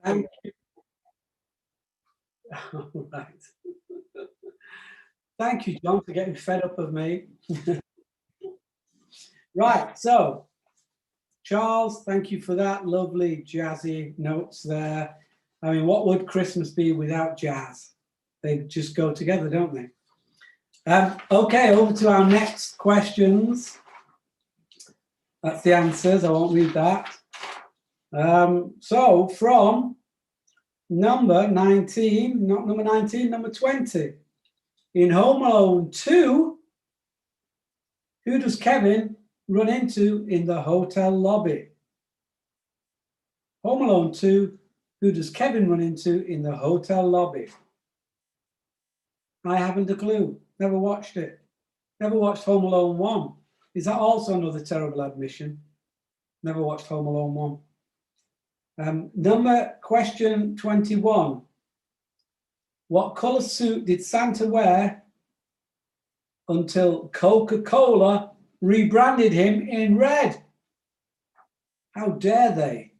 Thank you. All right. Thank you, John, for getting fed up of me. Right, so Charles, thank you for that. Lovely jazzy notes there. I mean, what would Christmas be without jazz? They just go together, don't they? Okay, over to our next questions. That's the answers. I won't read that. So from number 19, not number 19, number 20. In Home Alone 2, who does Kevin run into in the hotel lobby? Home Alone 2, who does Kevin run into in the hotel lobby? I haven't a clue. Never watched it. Never watched Home Alone 1. Is that also another terrible admission? Never watched Home Alone 1. Question 21. What colour suit did Santa wear until Coca-Cola rebranded him in red? How dare they?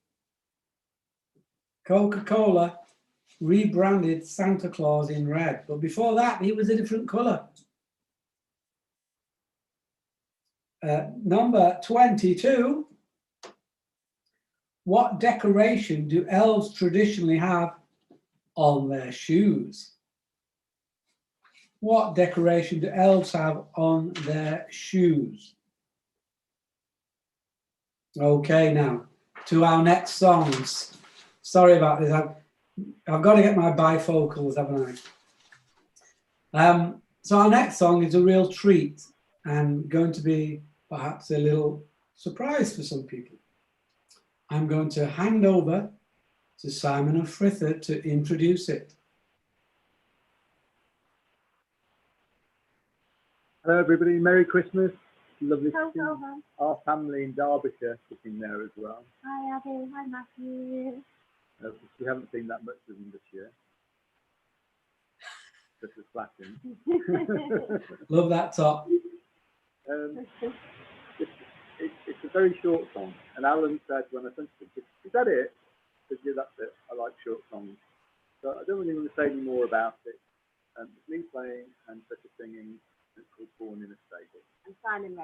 Coca-Cola rebranded Santa Claus in red, but before that he was a different colour. Number 22. What decoration do elves traditionally have on their shoes? What decoration do elves have on their shoes? Okay, now to our next songs. Sorry about this. I've got to get my bifocals, haven't I? So our next song is a real treat and going to be perhaps a little surprise for some people. I'm going to hand over to Simon and Fritha to introduce it. Hello everybody, Merry Christmas. Lovely to see our family in Derbyshire sitting there as well. Hi Abby, hi Matthew. We haven't seen that much of them this year. Just as flashing. Love that top. It's a very short song, and Alan said when I sent it, is that it? I said, yeah, that's it. I like short songs. So I don't really want to say any more about it. It's me playing and Tessa singing. It's called Born in a Stable. And Simon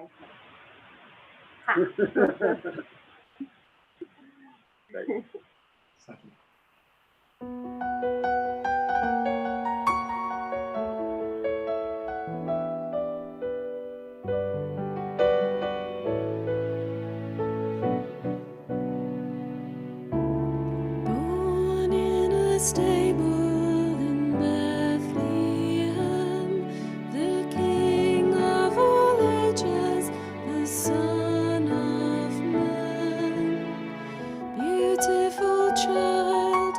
Born in a stable in Bethlehem, the King of all ages, the Son of Man. Beautiful child,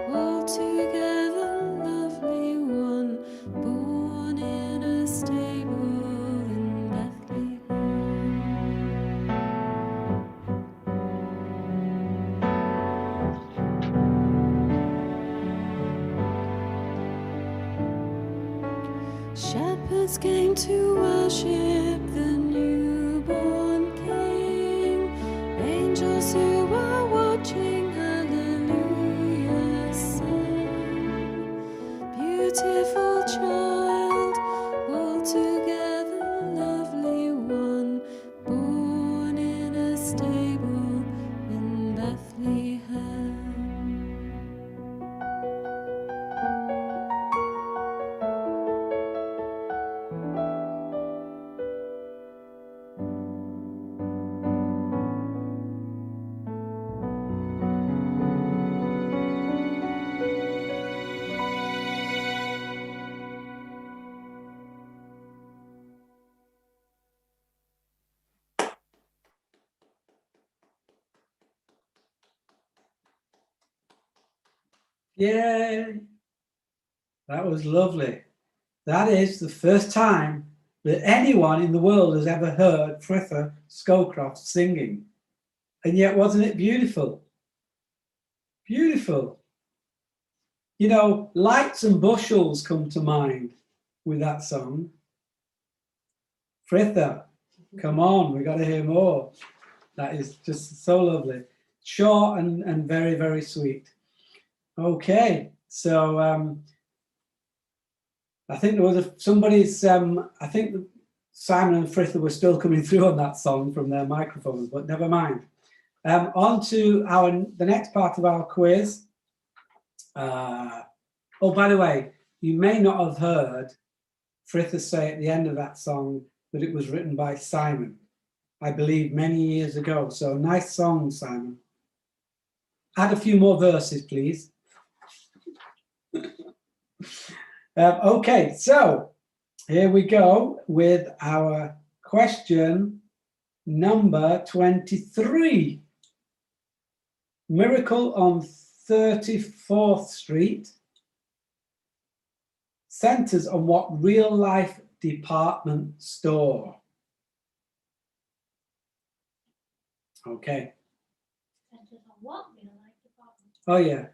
altogether lovely one, born in a stable in Bethlehem. Shepherds came to worship the newborn King. Angels who were watching, hallelujah, sang. Beautiful child, altogether lovely one, born in a stable in Bethlehem. Yay! That was lovely. That is the first time that anyone in the world has ever heard Fritha Scowcroft singing. And yet, wasn't it beautiful? Beautiful. You know, lights and bushels come to mind with that song. Fritha, come on, we got to hear more. That is just so lovely. Short and very, very sweet. Okay, so I think there was somebody's. I think Simon and Fritha were still coming through on that song from their microphones, but never mind. On to the next part of our quiz. Oh, by the way, you may not have heard Fritha say at the end of that song that it was written by Simon, I believe many years ago. So nice song, Simon. Add a few more verses, please. Okay, so here we go with our question number 23. Miracle on 34th Street centers on what real-life department store? Okay. Oh yeah.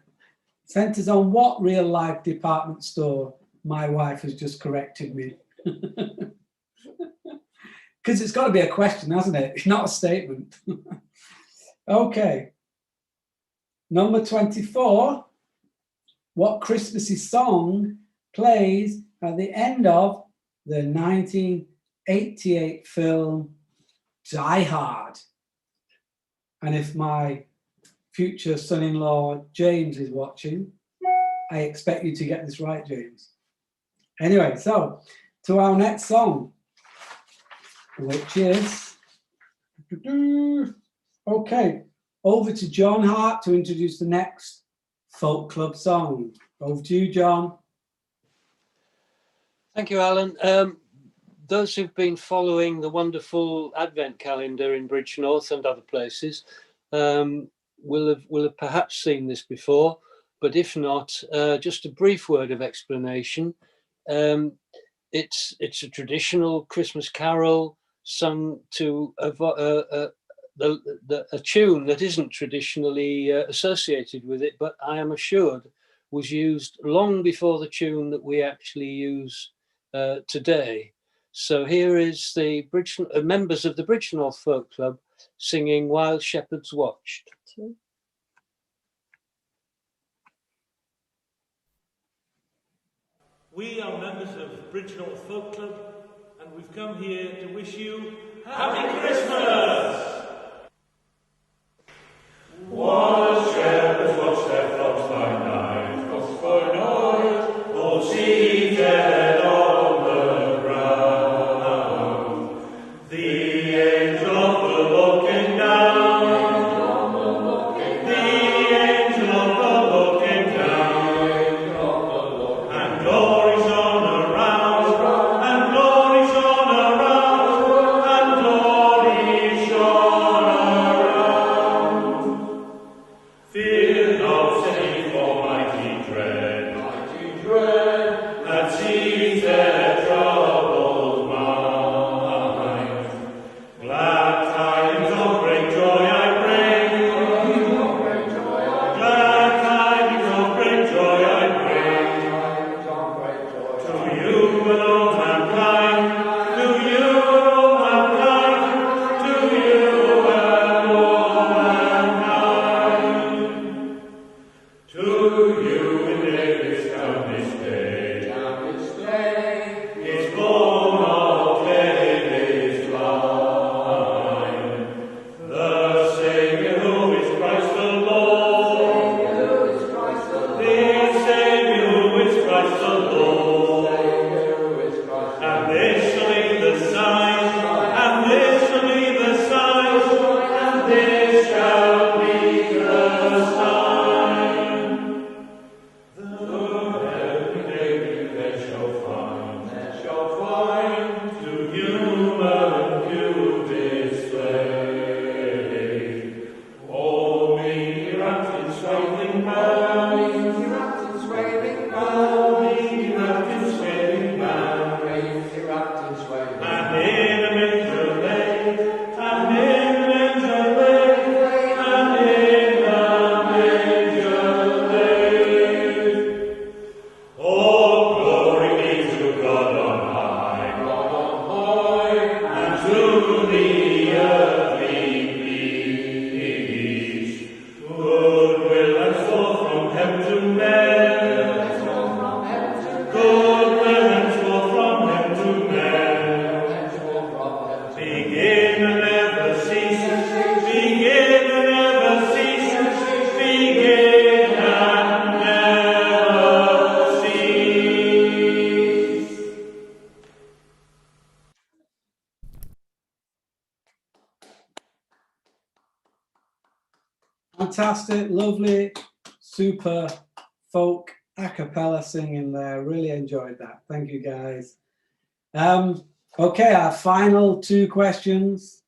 Centers on what real-life department store? My wife has just corrected me. Because it's got to be a question, hasn't it? It's not a statement. Okay. Number 24. What Christmassy song plays at the end of the 1988 film Die Hard? And if my future son-in-law James is watching, I expect you to get this right, James. Anyway, so to our next song, which is, okay, over to John Hart to introduce the next folk club song. Over to you, John. Thank you, Alan. Those who've been following the wonderful Advent calendar in Bridgnorth and other places will have perhaps seen this before, but if not, just a brief word of explanation. It's a traditional Christmas carol sung to a tune that isn't traditionally associated with it, but I am assured was used long before the tune that we actually use today. So here is the members of the Bridgnorth Folk Club singing While Shepherds Watched. We are members of Bridgnorth Folk Club, and we've come here to wish you Happy Christmas! While shepherds watch their flocks by night, flocks by night, all seated on the ground, the angel of the Lord came down, the angel of the Lord came down, and glory shone around, and glory shone around, and glory shone around. Fear not, say for mighty dread, that sees Fantastic, lovely, super folk a cappella singing there. Really enjoyed that. Thank you, guys. Okay, our final 2 questions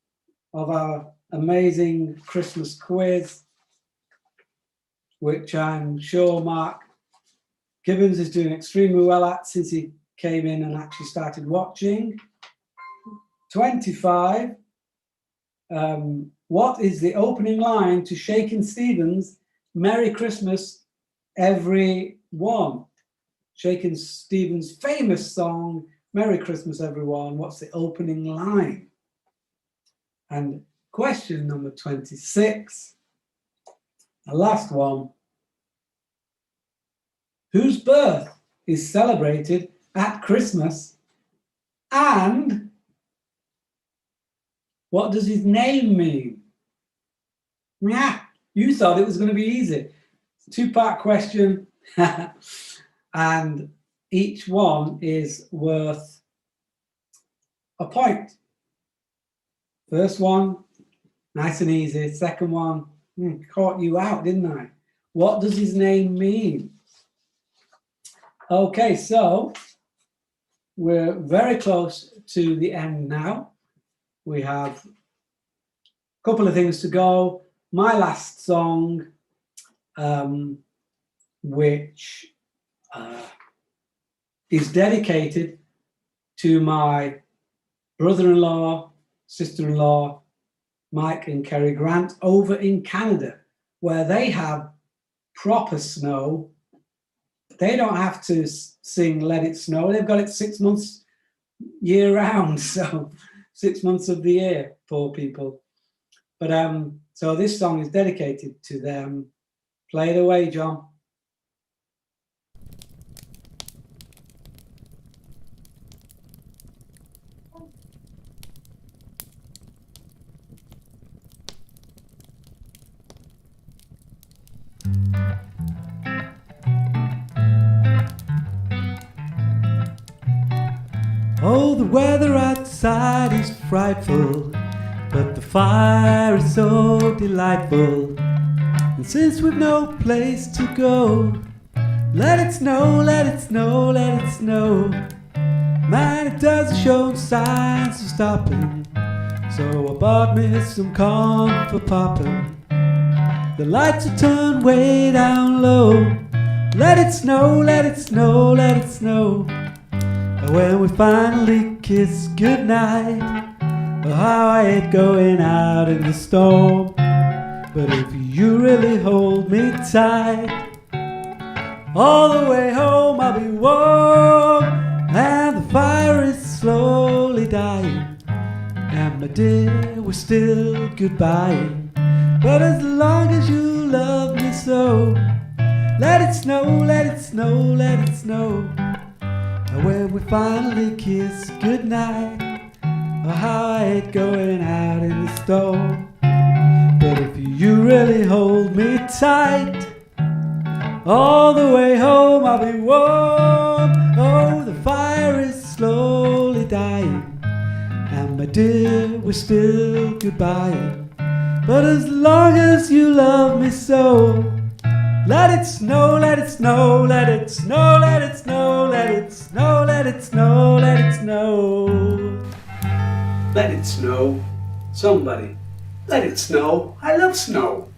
of our amazing Christmas quiz, which I'm sure Mark Gibbons is doing extremely well at since he came in and actually started watching. 25. What is the opening line to Shakin' Stevens' Merry Christmas, Everyone? Shakin' Stevens' famous song, Merry Christmas, Everyone. What's the opening line? And question number 26, the last one. Whose birth is celebrated at Christmas, and what does his name mean? Yeah, you thought it was going to be easy. It's a 2-part question, and each one is worth a point. First one, nice and easy. Second one, caught you out, didn't I? What does his name mean? Okay, so we're very close to the end now. We have a couple of things to go. My last song, which is dedicated to my brother-in-law, sister-in-law, Mike and Kerry Grant, over in Canada, where they have proper snow. They don't have to sing Let It Snow. They've got it 6 months year round, so 6 months of the year, poor people. But so this song is dedicated to them. Play it away, John. Oh, the weather outside is frightful, but the fire is so delightful. And since we've no place to go, let it snow, let it snow, let it snow. Man, it doesn't show signs of stopping, so I bought me some corn for popping. The lights are turned way down low. Let it snow, let it snow, let it snow. When we finally kiss goodnight, oh, how I hate going out in the storm. But if you really hold me tight, all the way home I'll be warm. And the fire is slowly dying, and my dear, we're still goodbying. But as long as you love me so, let it snow, let it snow, let it snow. When we finally kiss goodnight, oh, how I hate going out in the storm. But if you really hold me tight, all the way home I'll be warm. Oh, the fire is slowly dying, and my dear, we're still goodbying. But as long as you love me so, let it snow, let it snow, let it snow, let it snow, let it snow, let it snow, let it snow. Let it snow. Somebody, let it snow. I love snow.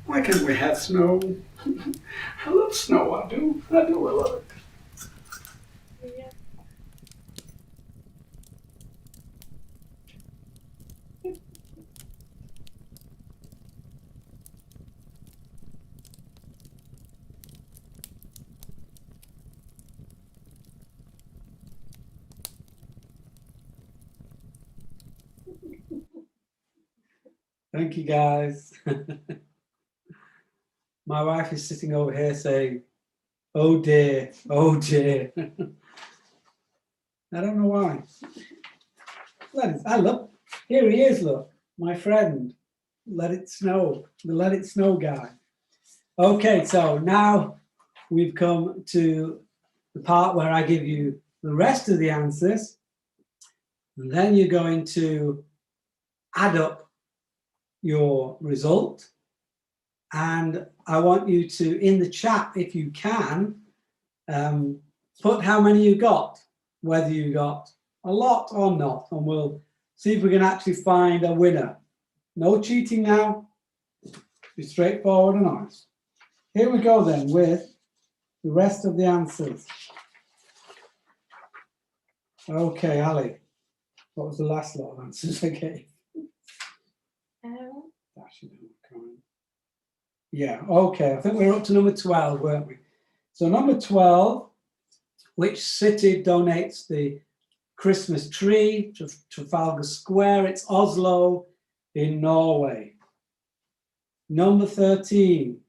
Why can't we have snow? I love snow, I do, I love it. Thank you, guys. My wife is sitting over here saying, oh dear, oh dear. I don't know why. I look, here he is, look, my friend. Let it snow, the Let It Snow guy. Okay, so now we've come to the part where I give you the rest of the answers, and then you're going to add up your result And I want you to, in the chat, if you can, put how many you got, whether you got a lot or not, and we'll see if we can actually find a winner. No cheating now, be straightforward and honest. Here we go then with the rest of the answers. Okay, Ali, what was the last lot of answers I gave? Yeah, okay, I think we're up to number 12, weren't we? So number 12, which city donates the Christmas tree to Trafalgar Square? It's Oslo in Norway. Number 13,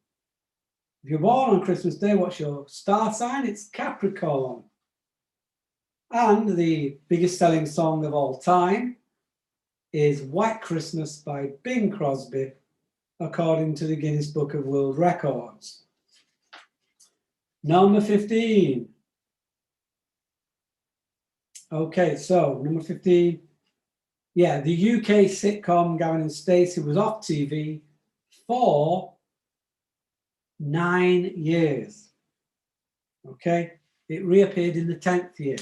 if you're born on Christmas Day, what's your star sign? It's Capricorn. And the biggest selling song of all time is White Christmas by Bing Crosby, according to the Guinness Book of World Records. Number 15. Okay, so number 15. Yeah, the UK sitcom Gavin and Stacey was off TV for 9 years. Okay, it reappeared in the 10th year.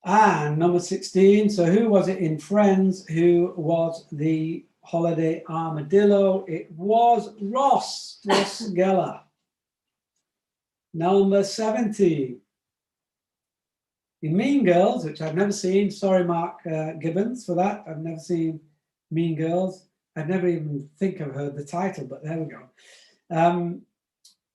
And number 16, so who was it in Friends? Who was the holiday armadillo? It was Ross Geller. Number 17. In Mean Girls, which I've never seen, sorry Mark Gibbons for that, I've never seen Mean Girls. I'd never even think I've heard the title, but there we go.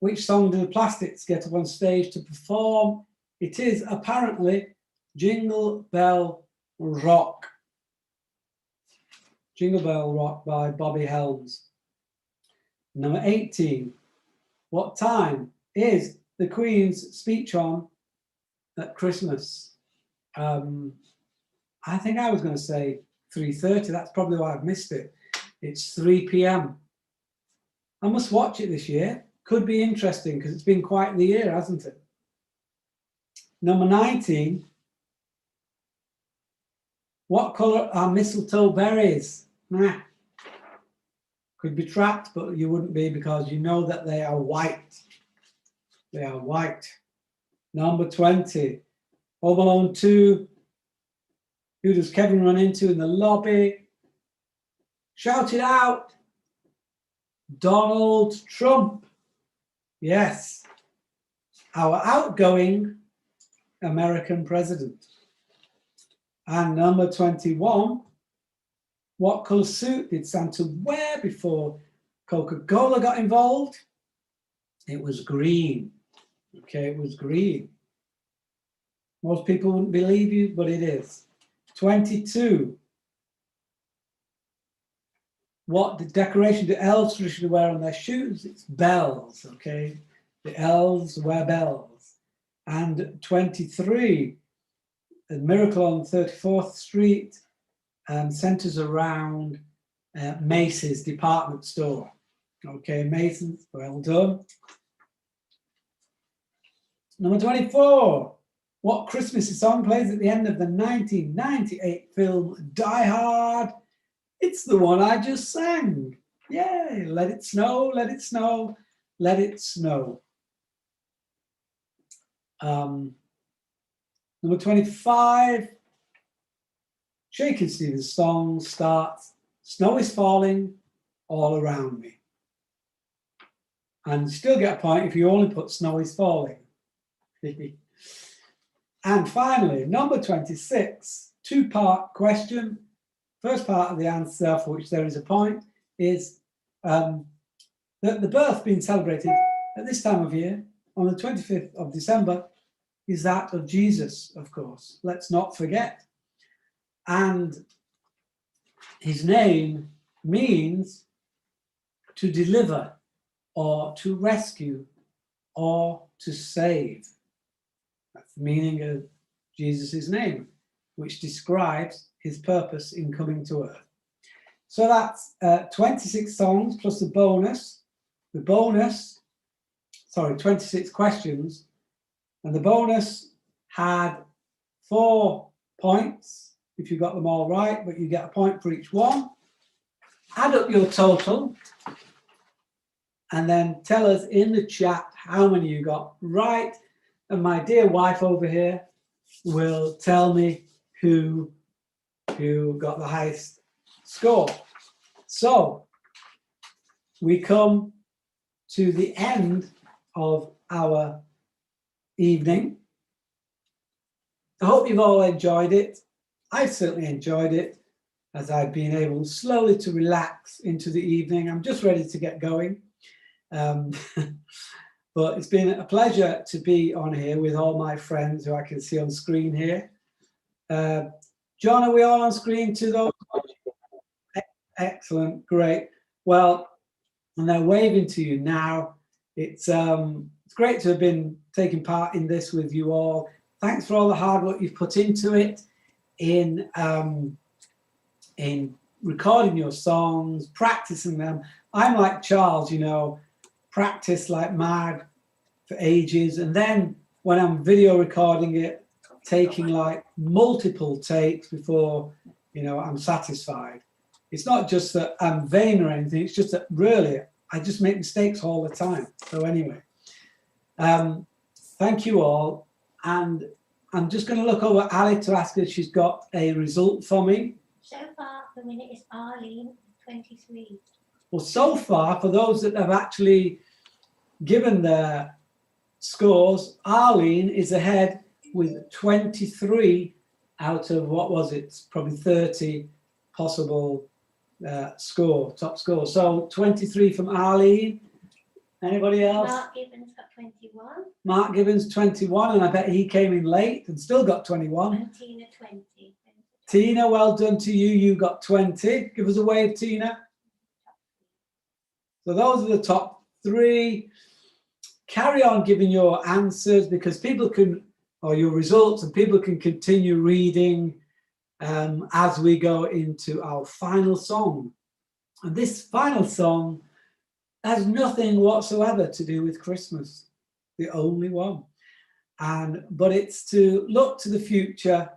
Which song do the Plastics get up on stage to perform? It is apparently Jingle Bell Rock. Jingle Bell Rock by Bobby Helms. Number 18. What time is the Queen's speech on at Christmas? I think I was going to say 3:30. That's probably why I've missed it. It's 3 p.m. I must watch it this year. Could be interesting because it's been quite the year, hasn't it? Number 19. What colour are mistletoe berries? Nah. Could be trapped, but you wouldn't be because you know that they are white. They are white. Number 20. Home Alone 2. Who does Kevin run into in the lobby? Shout it out. Donald Trump. Yes. Our outgoing American president. And number 21. What colour suit did Santa wear before Coca-Cola got involved? It was green. Okay, it was green. Most people wouldn't believe you, but it is. 22. What decoration do elves traditionally wear on their shoes? It's bells, okay? The elves wear bells. And 23. A Miracle on 34th Street centers around Macy's department store. Okay, Macy's, well done. Number 24. What Christmas song plays at the end of the 1998 film Die Hard? It's the one I just sang. Yay, let it snow, let it snow, let it snow. Number 25. Shakin' Stevens' song starts, snow is falling all around me. And you still get a point if you only put snow is falling. And finally, number 26, two-part question. First part of the answer, for which there is a point, is that the birth being celebrated at this time of year, on the 25th of December, is that of Jesus, of course. Let's not forget. And his name means to deliver or to rescue or to save. That's the meaning of Jesus' name, which describes his purpose in coming to earth. So that's 26 songs plus the bonus. 26 questions. And the bonus had 4 points if you got them all right, but you get a point for each one. add up your total and then tell us in the chat how many you got right. And my dear wife over here will tell me who got the highest score. So we come to the end of our evening. I hope you've all enjoyed it. I've certainly enjoyed it as I've been able slowly to relax into the evening. I'm just ready to get going. But it's been a pleasure to be on here with all my friends who I can see on screen here. John, are we all on screen to those? Excellent, great. Well, and they're waving to you now. It's great to have been taking part in this with you all. Thanks for all the hard work you've put into it, in recording your songs, practicing them. I'm like Charles, you know, practice like mad for ages, and then when I'm video recording it, taking like multiple takes before, you know, I'm satisfied. It's not just that I'm vain or anything, it's just that really I just make mistakes all the time. So anyway, thank you all, and I'm just going to look over at Ali to ask her if she's got a result for me. So far, the minute is Arlene, 23. Well, so far, for those that have actually given their scores, Arlene is ahead with 23 out of, what was it, probably 30 possible top score. So 23 from Arlene. Anybody else? Mark Gibbons got 21. Mark Gibbons 21, and I bet he came in late and still got 21. And Tina 20. Tina, well done to you. You got 20. Give us a wave, Tina. So those are the top three. Carry on giving your answers, because people can, or your results, and people can continue reading as we go into our final song. And this final song has nothing whatsoever to do with Christmas, the only one. But it's to look to the future,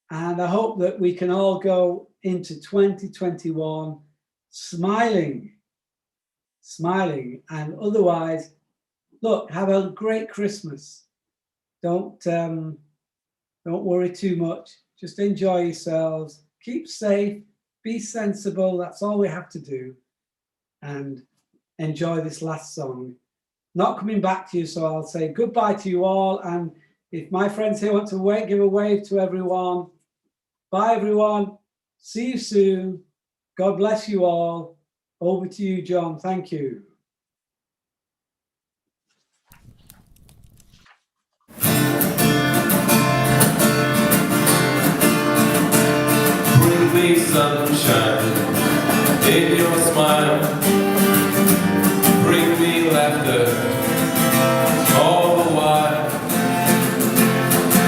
and I hope that we can all go into 2021 smiling, and otherwise, look, have a great Christmas. Don't worry too much. Just enjoy yourselves. Keep safe. Be sensible. That's all we have to do. And enjoy this last song. Not coming back to you, so I'll say goodbye to you all. And if my friends here want to give a wave to everyone. Bye, everyone. See you soon. God bless you all. Over to you, John. Thank you. Bring me sunshine in your smile. Bring me laughter all the while.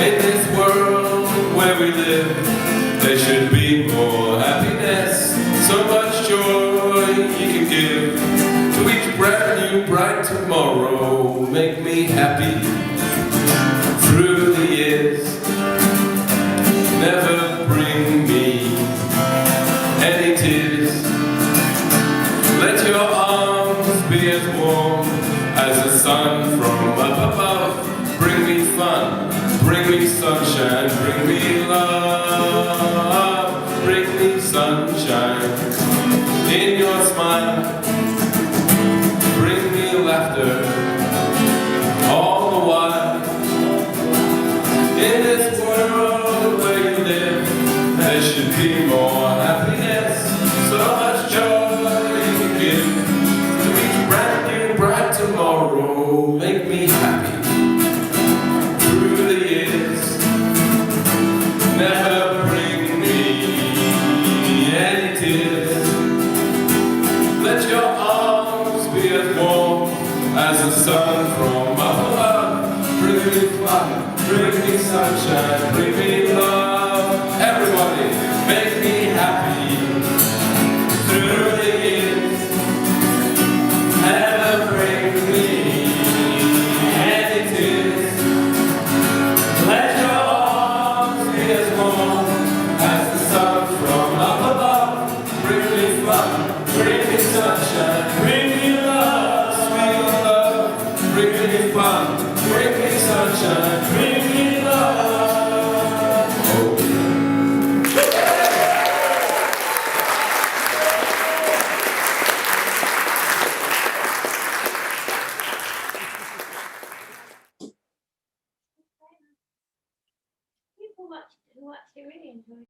In this world where we live, there should be more happiness, so much joy you can give to each brand new bright tomorrow. Make me happy through the years. Never bring me any tears. Let your arms be as warm as the sun from up above. Bring me fun, bring me sunshine, bring me love. Bring me sunshine in your smile. Bring me laughter all the while. In this world where you live, there should be more happiness, so much joy you can give to each brand new bright tomorrow. Make me happy through the years. Never bring me any tears. Let your arms be as warm as the sun from up above. Bring me fun, bring me sunshine, bring me love. Everybody, make me happy through the years. Never bring me any tears. Let your arms be as warm as the sun from up above. Bring me fun, people who actually really enjoy